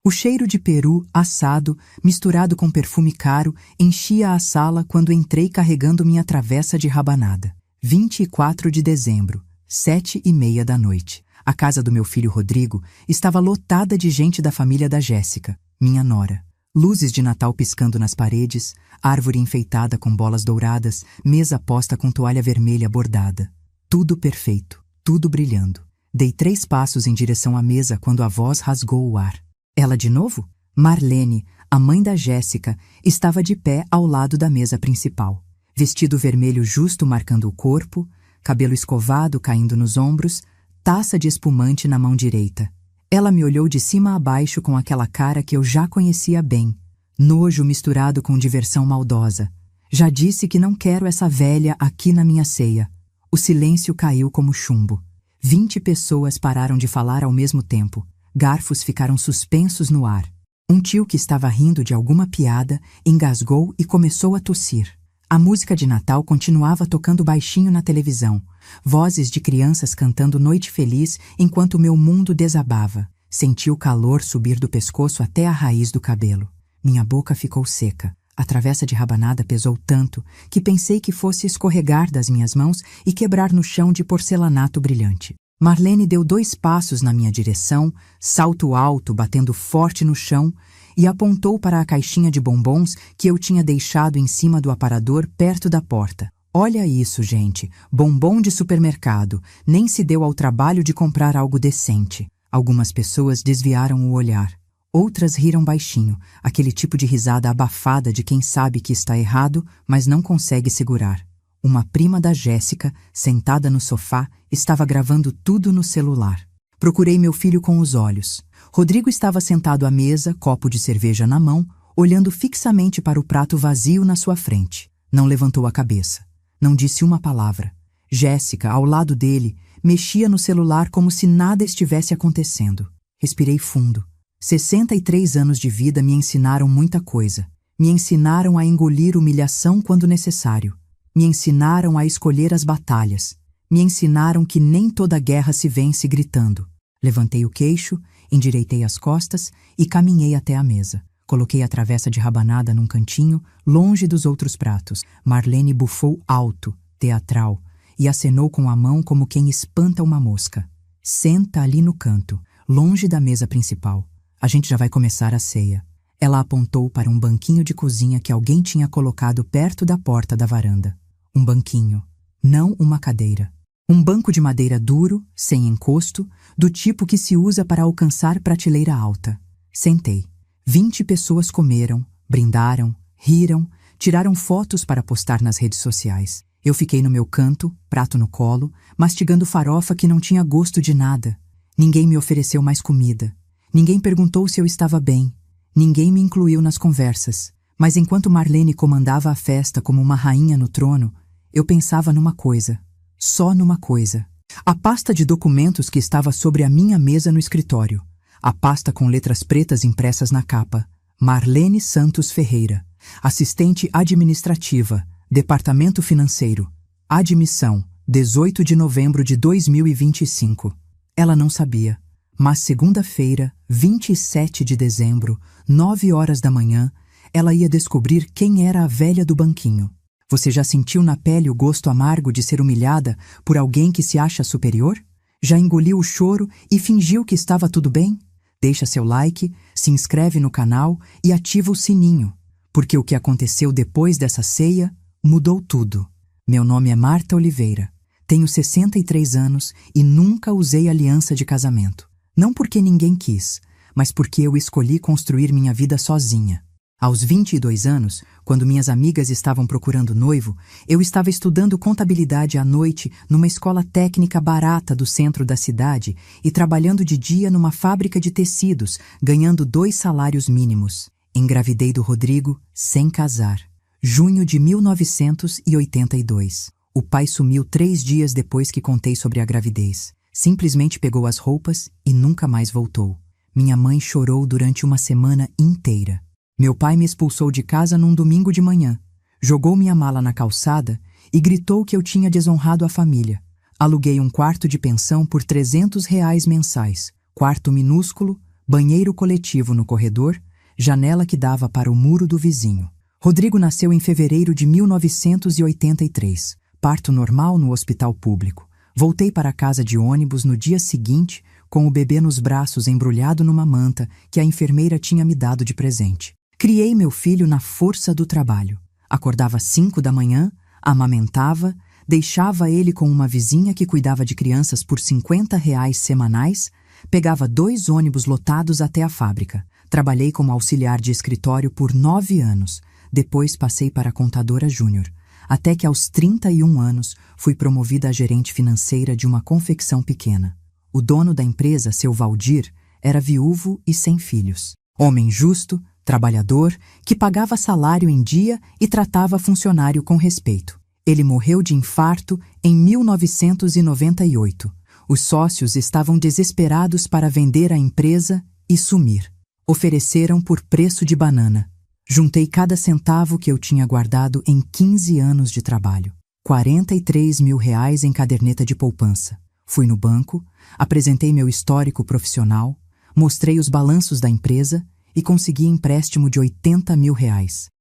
O cheiro de peru assado, misturado com perfume caro, enchia a sala quando entrei carregando minha travessa de rabanada. 24 de dezembro, 7h30 da noite. A casa do meu filho Rodrigo estava lotada de gente da família da Jéssica, minha nora. Luzes de Natal piscando nas paredes, árvore enfeitada com bolas douradas, mesa posta com toalha vermelha bordada. Tudo perfeito, tudo brilhando. Dei 3 passos em direção à mesa quando a voz rasgou o ar. Ela de novo? Marlene, a mãe da Jéssica, estava de pé ao lado da mesa principal. Vestido vermelho justo marcando o corpo, cabelo escovado caindo nos ombros, taça de espumante na mão direita. Ela me olhou de cima a baixo com aquela cara que eu já conhecia bem. Nojo misturado com diversão maldosa. Já disse que não quero essa velha aqui na minha ceia. O silêncio caiu como chumbo. 20 pessoas pararam de falar ao mesmo tempo. Garfos ficaram suspensos no ar. Um tio que estava rindo de alguma piada engasgou e começou a tossir. A música de Natal continuava tocando baixinho na televisão. Vozes de crianças cantando Noite Feliz enquanto meu mundo desabava. Senti o calor subir do pescoço até a raiz do cabelo. Minha boca ficou seca. A travessa de rabanada pesou tanto que pensei que fosse escorregar das minhas mãos e quebrar no chão de porcelanato brilhante. Marlene deu 2 passos na minha direção, salto alto, batendo forte no chão, e apontou para a caixinha de bombons que eu tinha deixado em cima do aparador perto da porta. Olha isso, gente, bombom de supermercado, nem se deu ao trabalho de comprar algo decente. Algumas pessoas desviaram o olhar. Outras riram baixinho, aquele tipo de risada abafada de quem sabe que está errado, mas não consegue segurar. Uma prima da Jéssica, sentada no sofá, estava gravando tudo no celular. Procurei meu filho com os olhos. Rodrigo estava sentado à mesa, copo de cerveja na mão, olhando fixamente para o prato vazio na sua frente. Não levantou a cabeça. Não disse uma palavra. Jéssica, ao lado dele, mexia no celular como se nada estivesse acontecendo. Respirei fundo. 63 anos de vida me ensinaram muita coisa. Me ensinaram a engolir humilhação quando necessário. Me ensinaram a escolher as batalhas. Me ensinaram que nem toda guerra se vence gritando. Levantei o queixo, endireitei as costas e caminhei até a mesa. Coloquei a travessa de rabanada num cantinho, longe dos outros pratos. Marlene bufou alto, teatral, e acenou com a mão como quem espanta uma mosca. Senta ali no canto, longe da mesa principal. A gente já vai começar a ceia. Ela apontou para um banquinho de cozinha que alguém tinha colocado perto da porta da varanda. Um banquinho, não uma cadeira. Um banco de madeira duro, sem encosto, do tipo que se usa para alcançar prateleira alta. Sentei. 20 pessoas comeram, brindaram, riram, tiraram fotos para postar nas redes sociais. Eu fiquei no meu canto, prato no colo, mastigando farofa que não tinha gosto de nada. Ninguém me ofereceu mais comida. Ninguém perguntou se eu estava bem. Ninguém me incluiu nas conversas. Mas enquanto Marlene comandava a festa como uma rainha no trono, eu pensava numa coisa. Só numa coisa. A pasta de documentos que estava sobre a minha mesa no escritório. A pasta com letras pretas impressas na capa. Marlene Santos Ferreira. Assistente administrativa. Departamento financeiro. Admissão. 18 de novembro de 2025. Ela não sabia. Mas segunda-feira, 27 de dezembro, 9 horas da manhã, ela ia descobrir quem era a velha do banquinho. Você já sentiu na pele o gosto amargo de ser humilhada por alguém que se acha superior? Já engoliu o choro e fingiu que estava tudo bem? Deixa seu like, se inscreve no canal e ativa o sininho, porque o que aconteceu depois dessa ceia mudou tudo. Meu nome é Marta Oliveira, tenho 63 anos e nunca usei aliança de casamento. Não porque ninguém quis, mas porque eu escolhi construir minha vida sozinha. Aos 22 anos, quando minhas amigas estavam procurando noivo, eu estava estudando contabilidade à noite numa escola técnica barata do centro da cidade e trabalhando de dia numa fábrica de tecidos, ganhando 2 salários mínimos. Engravidei do Rodrigo sem casar. Junho de 1982. O pai sumiu 3 dias depois que contei sobre a gravidez. Simplesmente pegou as roupas e nunca mais voltou. Minha mãe chorou durante uma semana inteira. Meu pai me expulsou de casa num domingo de manhã, jogou minha mala na calçada e gritou que eu tinha desonrado a família. Aluguei um quarto de pensão por R$300 mensais, quarto minúsculo, banheiro coletivo no corredor, janela que dava para o muro do vizinho. Rodrigo nasceu em fevereiro de 1983. Parto normal no hospital público. Voltei para casa de ônibus no dia seguinte, com o bebê nos braços embrulhado numa manta que a enfermeira tinha me dado de presente. Criei meu filho na força do trabalho. Acordava às 5 da manhã, amamentava, deixava ele com uma vizinha que cuidava de crianças por R$ 50 semanais, pegava 2 ônibus lotados até a fábrica. Trabalhei como auxiliar de escritório por 9 anos. Depois passei para contadora júnior. Até que aos 31 anos fui promovida a gerente financeira de uma confecção pequena. O dono da empresa, seu Valdir, era viúvo e sem filhos. Homem justo, trabalhador, que pagava salário em dia e tratava funcionário com respeito. Ele morreu de infarto em 1998. Os sócios estavam desesperados para vender a empresa e sumir. Ofereceram por preço de banana. Juntei cada centavo que eu tinha guardado em 15 anos de trabalho. R$ 43 mil em caderneta de poupança. Fui no banco, apresentei meu histórico profissional, mostrei os balanços da empresa e consegui empréstimo de R$ 80 mil.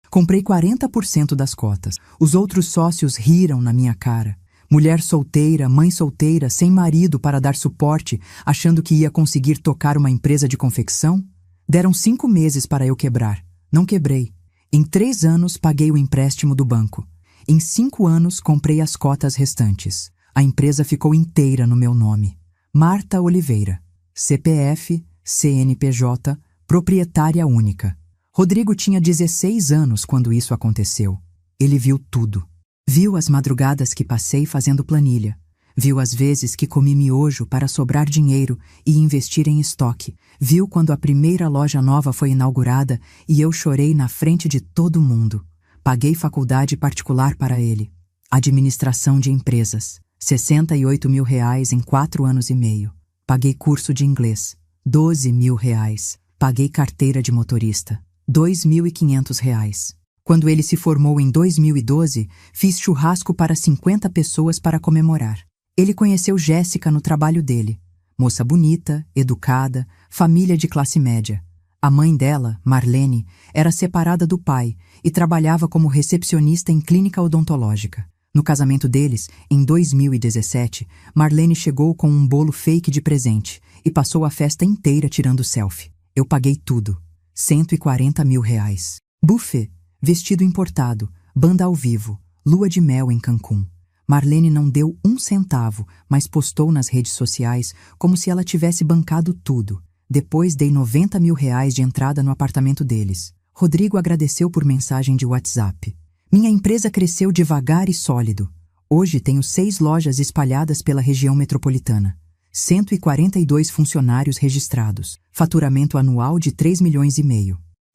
Comprei 40% das cotas. Os outros sócios riram na minha cara. Mulher solteira, mãe solteira, sem marido para dar suporte, achando que ia conseguir tocar uma empresa de confecção? Deram 5 meses para eu quebrar. Não quebrei. Em 3 anos paguei o empréstimo do banco. Em 5 anos comprei as cotas restantes. A empresa ficou inteira no meu nome. Marta Oliveira. CPF, CNPJ, proprietária única. Rodrigo tinha 16 anos quando isso aconteceu. Ele viu tudo. Viu as madrugadas que passei fazendo planilha. Viu as vezes que comi miojo para sobrar dinheiro e investir em estoque. Viu quando a primeira loja nova foi inaugurada e eu chorei na frente de todo mundo. Paguei faculdade particular para ele. Administração de empresas. R$ 68 mil em 4 anos e meio. Paguei curso de inglês. R$ 12 mil. Paguei carteira de motorista. R$ 2.500. Quando ele se formou em 2012, fiz churrasco para 50 pessoas para comemorar. Ele conheceu Jéssica no trabalho dele. Moça bonita, educada, família de classe média. A mãe dela, Marlene, era separada do pai e trabalhava como recepcionista em clínica odontológica. No casamento deles, em 2017, Marlene chegou com um bolo fake de presente e passou a festa inteira tirando selfie. Eu paguei tudo. R$ 140 mil. Buffet, vestido importado, banda ao vivo, lua de mel em Cancún. Marlene não deu 1 centavo, mas postou nas redes sociais como se ela tivesse bancado tudo. Depois dei R$ 90 mil de entrada no apartamento deles. Rodrigo agradeceu por mensagem de WhatsApp. Minha empresa cresceu devagar e sólido. Hoje tenho 6 lojas espalhadas pela região metropolitana. 142 funcionários registrados. Faturamento anual de 3,5 milhões.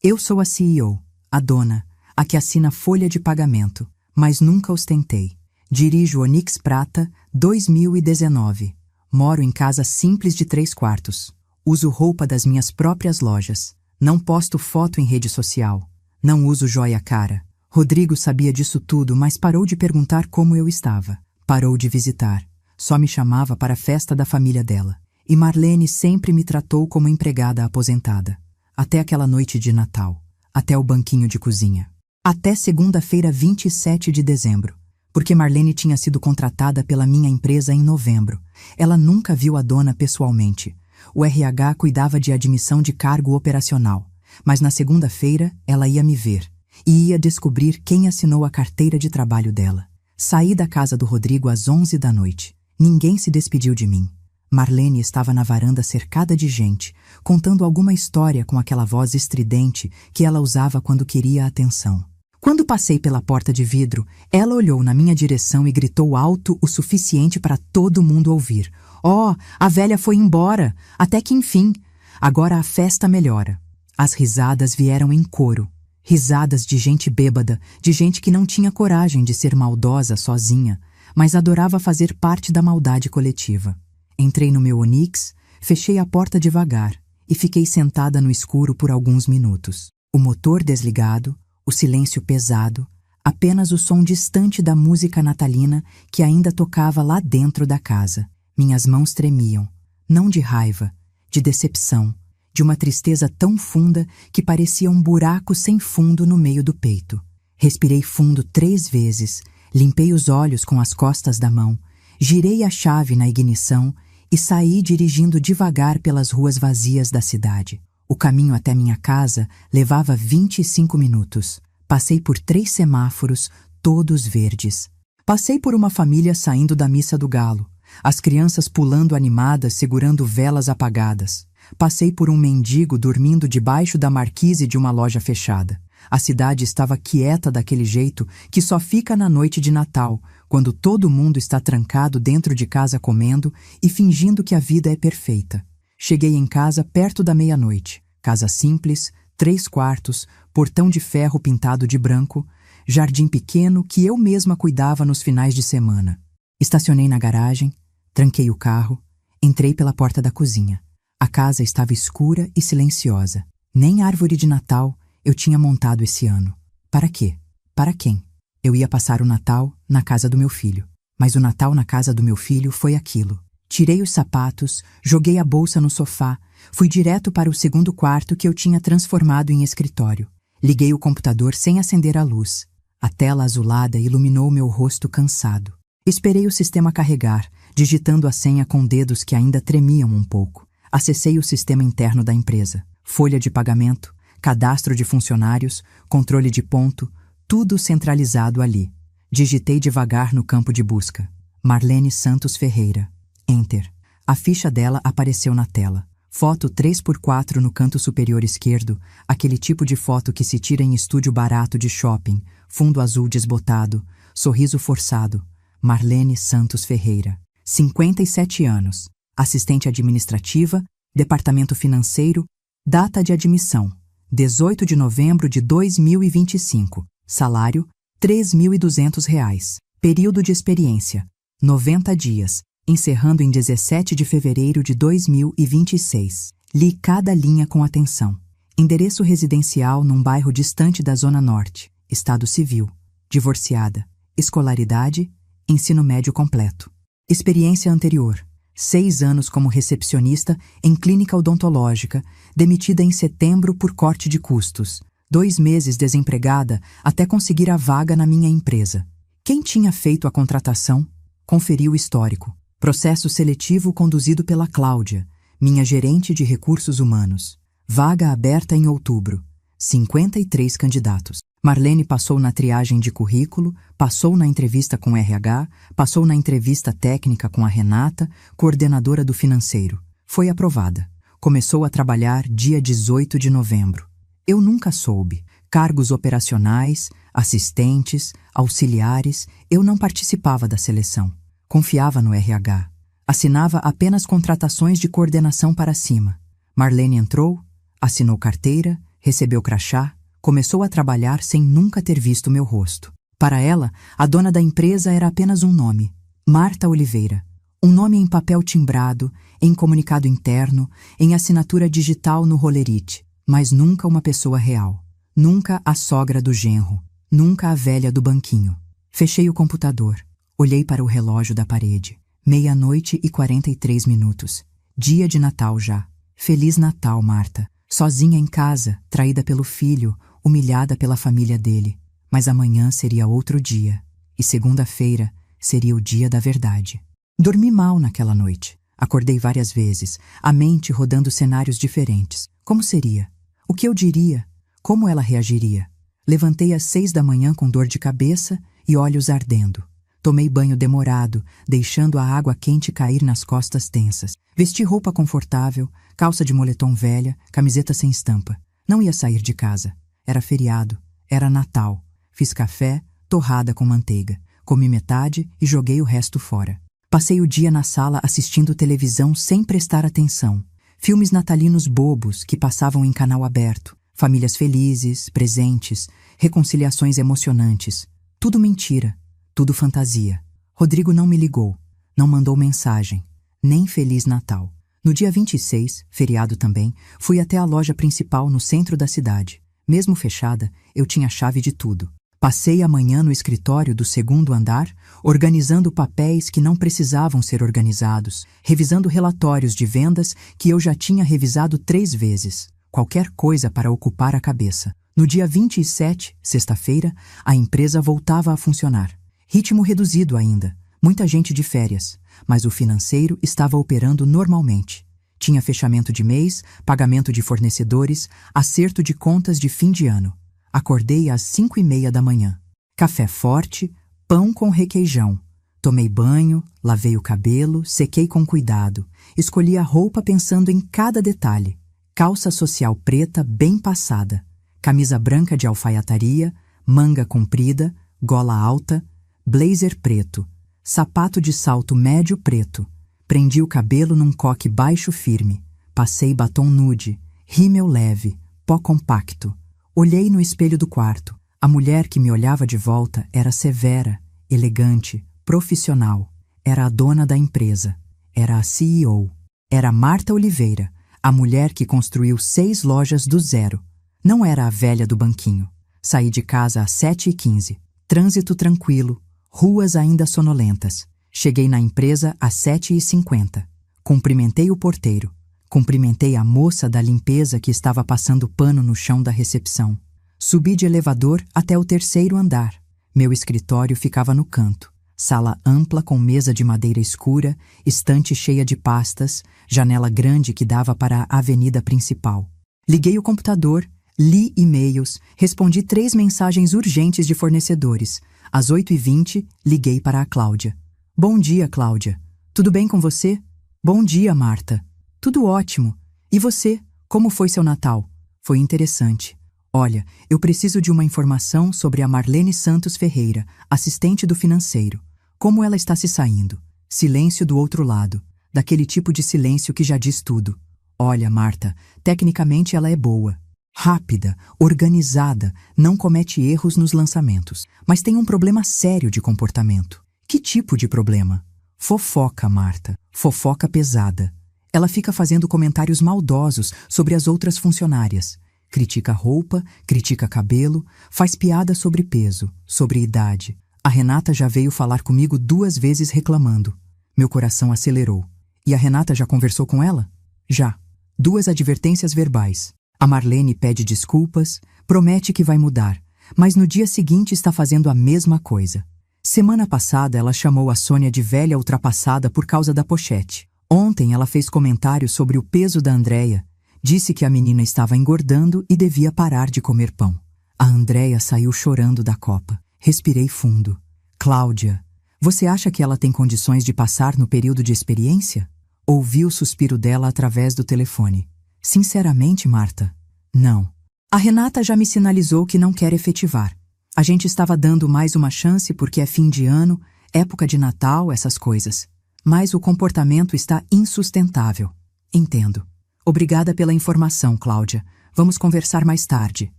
Eu sou a CEO, a dona, a que assina folha de pagamento, mas nunca ostentei. Dirijo Onix Prata 2019. Moro em casa simples de 3 quartos. Uso roupa das minhas próprias lojas. Não posto foto em rede social. Não uso joia cara. Rodrigo sabia disso tudo, mas parou de perguntar como eu estava. Parou de visitar. Só me chamava para a festa da família dela. E Marlene sempre me tratou como empregada aposentada. Até aquela noite de Natal. Até o banquinho de cozinha. Até segunda-feira, 27 de dezembro. Porque Marlene tinha sido contratada pela minha empresa em novembro. Ela nunca viu a dona pessoalmente. O RH cuidava de admissão de cargo operacional. Mas na segunda-feira ela ia me ver. E ia descobrir quem assinou a carteira de trabalho dela. Saí da casa do Rodrigo às 11 da noite. Ninguém se despediu de mim. Marlene estava na varanda cercada de gente, contando alguma história com aquela voz estridente que ela usava quando queria atenção. Quando passei pela porta de vidro, ela olhou na minha direção e gritou alto o suficiente para todo mundo ouvir. Oh, a velha foi embora, até que enfim. Agora a festa melhora. As risadas vieram em coro. Risadas de gente bêbada, de gente que não tinha coragem de ser maldosa sozinha, mas adorava fazer parte da maldade coletiva. Entrei no meu Onix, fechei a porta devagar e fiquei sentada no escuro por alguns minutos. O motor desligado, o silêncio pesado, apenas o som distante da música natalina que ainda tocava lá dentro da casa. Minhas mãos tremiam, não de raiva, de decepção, de uma tristeza tão funda que parecia um buraco sem fundo no meio do peito. Respirei fundo 3 vezes, limpei os olhos com as costas da mão, girei a chave na ignição e saí dirigindo devagar pelas ruas vazias da cidade. O caminho até minha casa levava 25 minutos. Passei por 3 semáforos, todos verdes. Passei por uma família saindo da missa do galo, as crianças pulando animadas segurando velas apagadas. Passei por um mendigo dormindo debaixo da marquise de uma loja fechada. A cidade estava quieta daquele jeito que só fica na noite de Natal, quando todo mundo está trancado dentro de casa comendo e fingindo que a vida é perfeita. Cheguei em casa perto da meia-noite. Casa simples, 3 quartos, portão de ferro pintado de branco, jardim pequeno que eu mesma cuidava nos finais de semana. Estacionei na garagem, tranquei o carro, entrei pela porta da cozinha. A casa estava escura e silenciosa. Nem árvore de Natal eu tinha montado esse ano. Para quê? Para quem? Eu ia passar o Natal na casa do meu filho. Mas o Natal na casa do meu filho foi aquilo. Tirei os sapatos, joguei a bolsa no sofá, fui direto para o segundo quarto que eu tinha transformado em escritório. Liguei o computador sem acender a luz. A tela azulada iluminou meu rosto cansado. Esperei o sistema carregar, digitando a senha com dedos que ainda tremiam um pouco. Acessei o sistema interno da empresa. Folha de pagamento, cadastro de funcionários, controle de ponto, tudo centralizado ali. Digitei devagar no campo de busca. Marlene Santos Ferreira. Enter. A ficha dela apareceu na tela. Foto 3x4 no canto superior esquerdo, aquele tipo de foto que se tira em estúdio barato de shopping, fundo azul desbotado, sorriso forçado. Marlene Santos Ferreira. 57 anos. Assistente administrativa, departamento financeiro, data de admissão, 18 de novembro de 2025, salário, R$3.200, período de experiência, 90 dias, encerrando em 17 de fevereiro de 2026. Li cada linha com atenção. Endereço residencial num bairro distante da Zona Norte, estado civil, divorciada, escolaridade, ensino médio completo. Experiência anterior. 6 anos como recepcionista em clínica odontológica, demitida em setembro por corte de custos. 2 meses desempregada até conseguir a vaga na minha empresa. Quem tinha feito a contratação? Conferi o histórico. Processo seletivo conduzido pela Cláudia, minha gerente de recursos humanos. Vaga aberta em outubro. 53 candidatos. Marlene passou na triagem de currículo, passou na entrevista com RH, passou na entrevista técnica com a Renata, coordenadora do financeiro. Foi aprovada. Começou a trabalhar dia 18 de novembro. Eu nunca soube. Cargos operacionais, assistentes, auxiliares, eu não participava da seleção. Confiava no RH. Assinava apenas contratações de coordenação para cima. Marlene entrou, assinou carteira, recebeu crachá, começou a trabalhar sem nunca ter visto meu rosto. Para ela, a dona da empresa era apenas um nome, Marta Oliveira. Um nome em papel timbrado, em comunicado interno, em assinatura digital no Rolerite, mas nunca uma pessoa real. Nunca a sogra do genro, nunca a velha do banquinho. Fechei o computador, olhei para o relógio da parede. 00:43. Dia de Natal já. Feliz Natal, Marta. Sozinha em casa, traída pelo filho, humilhada pela família dele. Mas amanhã seria outro dia. E segunda-feira seria o dia da verdade. Dormi mal naquela noite. Acordei várias vezes, a mente rodando cenários diferentes. Como seria? O que eu diria? Como ela reagiria? Levantei às 6 da manhã com dor de cabeça e olhos ardendo. Tomei banho demorado, deixando a água quente cair nas costas tensas. Vesti roupa confortável, calça de moletom velha, camiseta sem estampa. Não ia sair de casa. Era feriado. Era Natal. Fiz café, torrada com manteiga. Comi metade e joguei o resto fora. Passei o dia na sala assistindo televisão sem prestar atenção. Filmes natalinos bobos que passavam em canal aberto. Famílias felizes, presentes, reconciliações emocionantes. Tudo mentira. Tudo fantasia. Rodrigo não me ligou. Não mandou mensagem. Nem Feliz Natal. No dia 26, feriado também, fui até a loja principal no centro da cidade. Mesmo fechada, eu tinha chave de tudo. Passei a manhã no escritório do segundo andar, organizando papéis que não precisavam ser organizados, revisando relatórios de vendas que eu já tinha revisado 3 vezes. Qualquer coisa para ocupar a cabeça. No dia 27, sexta-feira, a empresa voltava a funcionar. Ritmo reduzido ainda, muita gente de férias, mas o financeiro estava operando normalmente. Tinha fechamento de mês, pagamento de fornecedores, acerto de contas de fim de ano. Acordei às 5:30 da manhã. Café forte, pão com requeijão. Tomei banho, lavei o cabelo, sequei com cuidado. Escolhi a roupa pensando em cada detalhe. Calça social preta bem passada. Camisa branca de alfaiataria, manga comprida, gola alta, blazer preto. Sapato de salto médio preto. Prendi o cabelo num coque baixo firme. Passei batom nude, rímel leve, pó compacto. Olhei no espelho do quarto. A mulher que me olhava de volta era severa, elegante, profissional. Era a dona da empresa. Era a CEO. Era Marta Oliveira, a mulher que construiu 6 lojas do zero. Não era a velha do banquinho. Saí de casa às 7:15. Trânsito tranquilo, ruas ainda sonolentas. Cheguei na empresa às 7:50. Cumprimentei o porteiro. Cumprimentei a moça da limpeza que estava passando pano no chão da recepção. Subi de elevador até o 3º andar. Meu escritório ficava no canto. Sala ampla com mesa de madeira escura, estante cheia de pastas, janela grande que dava para a avenida principal. Liguei o computador, li e-mails, respondi 3 mensagens urgentes de fornecedores. Às 8:20, liguei para a Cláudia. Bom dia, Cláudia. Tudo bem com você? Bom dia, Marta. Tudo ótimo. E você? Como foi seu Natal? Foi interessante. Olha, eu preciso de uma informação sobre a Marlene Santos Ferreira, assistente do financeiro. Como ela está se saindo? Silêncio do outro lado. Daquele tipo de silêncio que já diz tudo. Olha, Marta, tecnicamente ela é boa. Rápida, organizada, não comete erros nos lançamentos. Mas tem um problema sério de comportamento. Que tipo de problema? Fofoca, Marta. Fofoca pesada. Ela fica fazendo comentários maldosos sobre as outras funcionárias. Critica roupa, critica cabelo, faz piada sobre peso, sobre idade. A Renata já veio falar comigo 2 vezes reclamando. Meu coração acelerou. E a Renata já conversou com ela? Já. 2 advertências verbais. A Marlene pede desculpas, promete que vai mudar, mas no dia seguinte está fazendo a mesma coisa. Semana passada ela chamou a Sônia de velha ultrapassada por causa da pochete. Ontem ela fez comentários sobre o peso da Andréia. Disse que a menina estava engordando e devia parar de comer pão. A Andréia saiu chorando da copa. Respirei fundo. Cláudia, você acha que ela tem condições de passar no período de experiência? Ouvi o suspiro dela através do telefone. Sinceramente, Marta, não. A Renata já me sinalizou que não quer efetivar. A gente estava dando mais uma chance porque é fim de ano, época de Natal, essas coisas. Mas o comportamento está insustentável. Entendo. Obrigada pela informação, Cláudia. Vamos conversar mais tarde.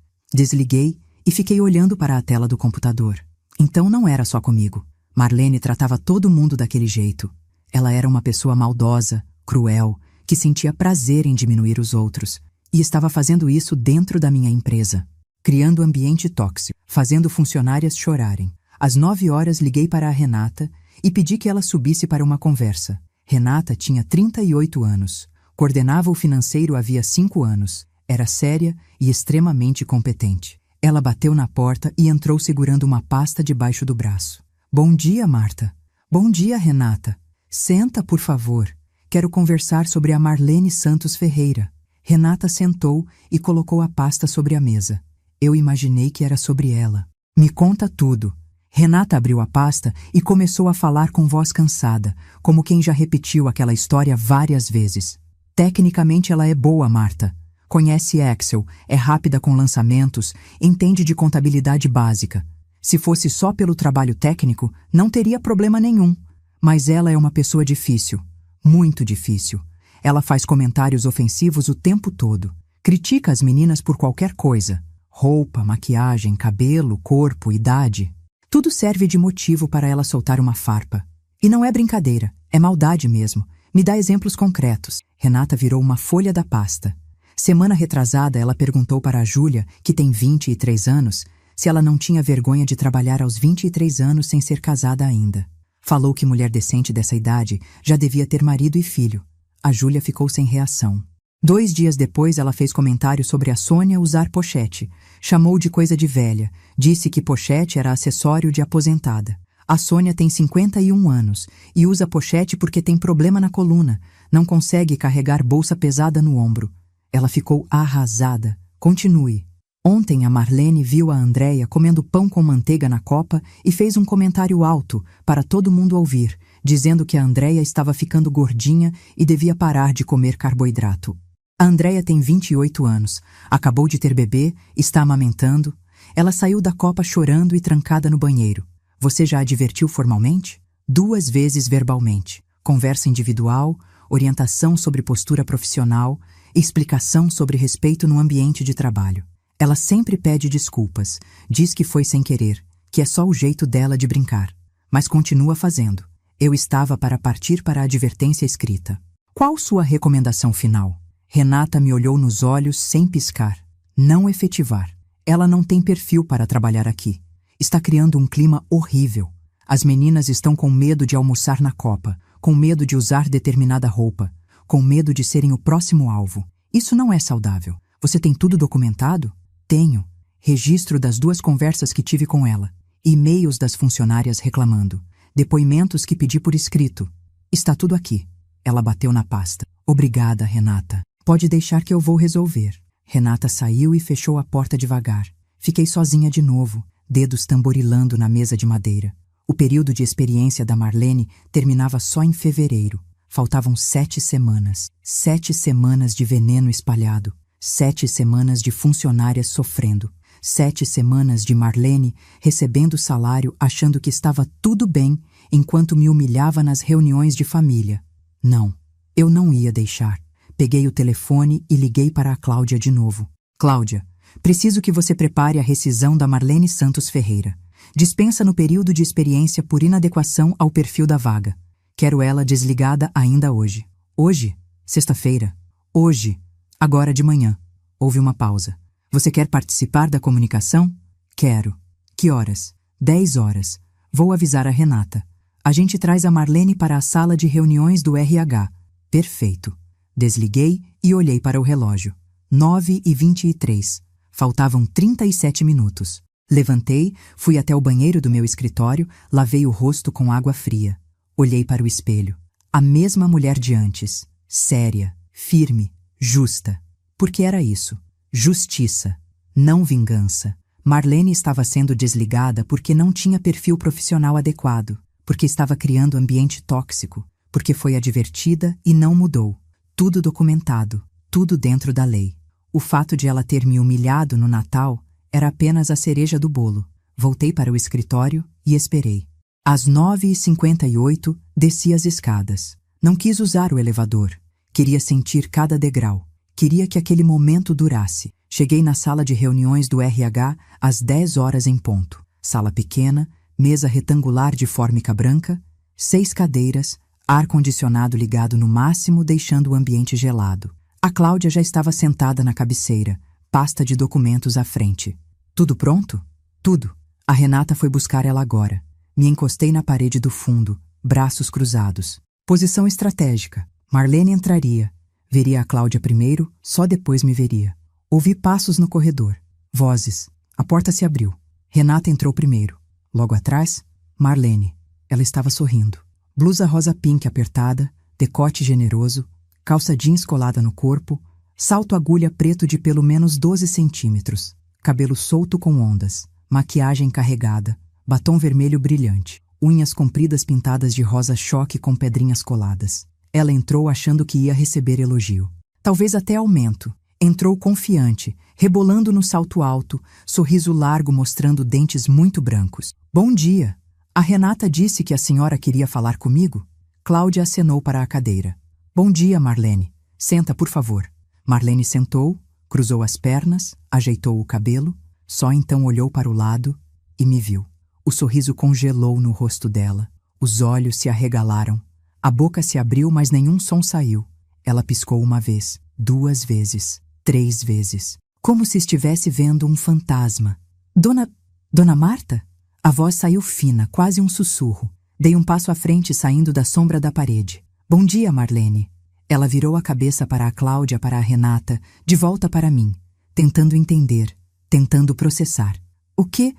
Desliguei e fiquei olhando para a tela do computador. Então não era só comigo. Marlene tratava todo mundo daquele jeito. Ela era uma pessoa maldosa, cruel, que sentia prazer em diminuir os outros. E estava fazendo isso dentro da minha empresa. Criando ambiente tóxico, fazendo funcionárias chorarem. Às 9 horas liguei para a Renata e pedi que ela subisse para uma conversa. Renata tinha 38 anos. Coordenava o financeiro havia 5 anos. Era séria e extremamente competente. Ela bateu na porta e entrou segurando uma pasta debaixo do braço. Bom dia, Marta. Bom dia, Renata. Senta, por favor. Quero conversar sobre a Marlene Santos Ferreira. Renata sentou e colocou a pasta sobre a mesa. Eu imaginei que era sobre ela. Me conta tudo. Renata abriu a pasta e começou a falar com voz cansada, como quem já repetiu aquela história várias vezes. Tecnicamente ela é boa, Marta. Conhece Excel, é rápida com lançamentos, entende de contabilidade básica. Se fosse só pelo trabalho técnico, não teria problema nenhum. Mas ela é uma pessoa difícil. Muito difícil. Ela faz comentários ofensivos o tempo todo. Critica as meninas por qualquer coisa. Roupa, maquiagem, cabelo, corpo, idade. Tudo serve de motivo para ela soltar uma farpa. E não é brincadeira, é maldade mesmo. Me dá exemplos concretos. Renata virou uma folha da pasta. Semana retrasada, ela perguntou para a Júlia, que tem 23 anos, se ela não tinha vergonha de trabalhar aos 23 anos sem ser casada ainda. Falou que mulher decente dessa idade já devia ter marido e filho. A Júlia ficou sem reação. 2 dias depois ela fez comentário sobre a Sônia usar pochete. Chamou de coisa de velha. Disse que pochete era acessório de aposentada. A Sônia tem 51 anos e usa pochete porque tem problema na coluna. Não consegue carregar bolsa pesada no ombro. Ela ficou arrasada. Continue. Ontem a Marlene viu a Andréia comendo pão com manteiga na copa e fez um comentário alto para todo mundo ouvir, dizendo que a Andréia estava ficando gordinha e devia parar de comer carboidrato. A Andréia tem 28 anos, acabou de ter bebê, está amamentando. Ela saiu da copa chorando e trancada no banheiro. Você já a advertiu formalmente? 2 vezes verbalmente. Conversa individual, orientação sobre postura profissional, explicação sobre respeito no ambiente de trabalho. Ela sempre pede desculpas, diz que foi sem querer, que é só o jeito dela de brincar. Mas continua fazendo. Eu estava para partir para a advertência escrita. Qual sua recomendação final? Renata me olhou nos olhos sem piscar. Não efetivar. Ela não tem perfil para trabalhar aqui. Está criando um clima horrível. As meninas estão com medo de almoçar na copa, com medo de usar determinada roupa, com medo de serem o próximo alvo. Isso não é saudável. Você tem tudo documentado? Tenho. Registro das 2 conversas que tive com ela. E-mails das funcionárias reclamando. Depoimentos que pedi por escrito. Está tudo aqui. Ela bateu na pasta. Obrigada, Renata. Pode deixar que eu vou resolver. Renata saiu e fechou a porta devagar. Fiquei sozinha de novo, dedos tamborilando na mesa de madeira. O período de experiência da Marlene terminava só em fevereiro. Faltavam 7 semanas. 7 semanas de veneno espalhado. 7 semanas de funcionárias sofrendo. 7 semanas de Marlene recebendo salário achando que estava tudo bem enquanto me humilhava nas reuniões de família. Não, eu não ia deixar. Peguei o telefone e liguei para a Cláudia de novo. Cláudia, preciso que você prepare a rescisão da Marlene Santos Ferreira. Dispensa no período de experiência por inadequação ao perfil da vaga. Quero ela desligada ainda hoje. Hoje? Sexta-feira. Hoje. Agora de manhã. Houve uma pausa. Você quer participar da comunicação? Quero. Que horas? 10 horas. Vou avisar a Renata. A gente traz a Marlene para a sala de reuniões do RH. Perfeito. Desliguei e olhei para o relógio. 9h23. Faltavam 37 minutos. Levantei, fui até o banheiro do meu escritório, lavei o rosto com água fria. Olhei para o espelho. A mesma mulher de antes. Séria, firme, justa. Porque era isso. Justiça, não vingança. Marlene estava sendo desligada porque não tinha perfil profissional adequado, porque estava criando ambiente tóxico, porque foi advertida e não mudou. Tudo documentado, tudo dentro da lei. O fato de ela ter me humilhado no Natal era apenas a cereja do bolo. Voltei para o escritório e esperei. Às 9h58, desci as escadas. Não quis usar o elevador. Queria sentir cada degrau. Queria que aquele momento durasse. Cheguei na sala de reuniões do RH às 10 horas em ponto. Sala pequena, mesa retangular de fórmica branca, 6 cadeiras, ar-condicionado ligado no máximo, deixando o ambiente gelado. A Cláudia já estava sentada na cabeceira, pasta de documentos à frente. Tudo pronto? Tudo. A Renata foi buscar ela agora. Me encostei na parede do fundo, braços cruzados. Posição estratégica. Marlene entraria. Veria a Cláudia primeiro, só depois me veria. Ouvi passos no corredor. Vozes. A porta se abriu. Renata entrou primeiro. Logo atrás, Marlene. Ela estava sorrindo. Blusa rosa pink apertada, decote generoso, calça jeans colada no corpo, salto agulha preto de pelo menos 12 centímetros, cabelo solto com ondas, maquiagem carregada, batom vermelho brilhante, unhas compridas pintadas de rosa choque com pedrinhas coladas. Ela entrou achando que ia receber elogio. Talvez até aumento. Entrou confiante, rebolando no salto alto, sorriso largo mostrando dentes muito brancos. Bom dia! A Renata disse que a senhora queria falar comigo? Cláudia acenou para a cadeira. Bom dia, Marlene. Senta, por favor. Marlene sentou, cruzou as pernas, ajeitou o cabelo, só então olhou para o lado e me viu. O sorriso congelou no rosto dela. Os olhos se arregalaram. A boca se abriu, mas nenhum som saiu. Ela piscou 1 vez, 2 vezes, 3 vezes. Como se estivesse vendo um fantasma. Dona Dona Marta? A voz saiu fina, quase um sussurro. Dei um passo à frente, saindo da sombra da parede. Bom dia, Marlene. Ela virou a cabeça para a Cláudia, para a Renata, de volta para mim, tentando entender, tentando processar. O que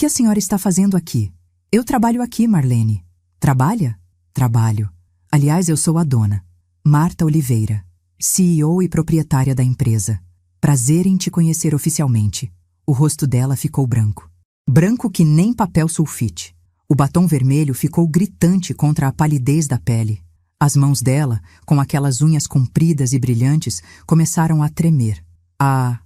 a senhora está fazendo aqui? Eu trabalho aqui, Marlene. Trabalha? Trabalho. Aliás, eu sou a dona, Marta Oliveira, CEO e proprietária da empresa. Prazer em te conhecer oficialmente. O rosto dela ficou branco. Branco que nem papel sulfite. O batom vermelho ficou gritante contra a palidez da pele. As mãos dela, com aquelas unhas compridas e brilhantes, começaram a tremer. A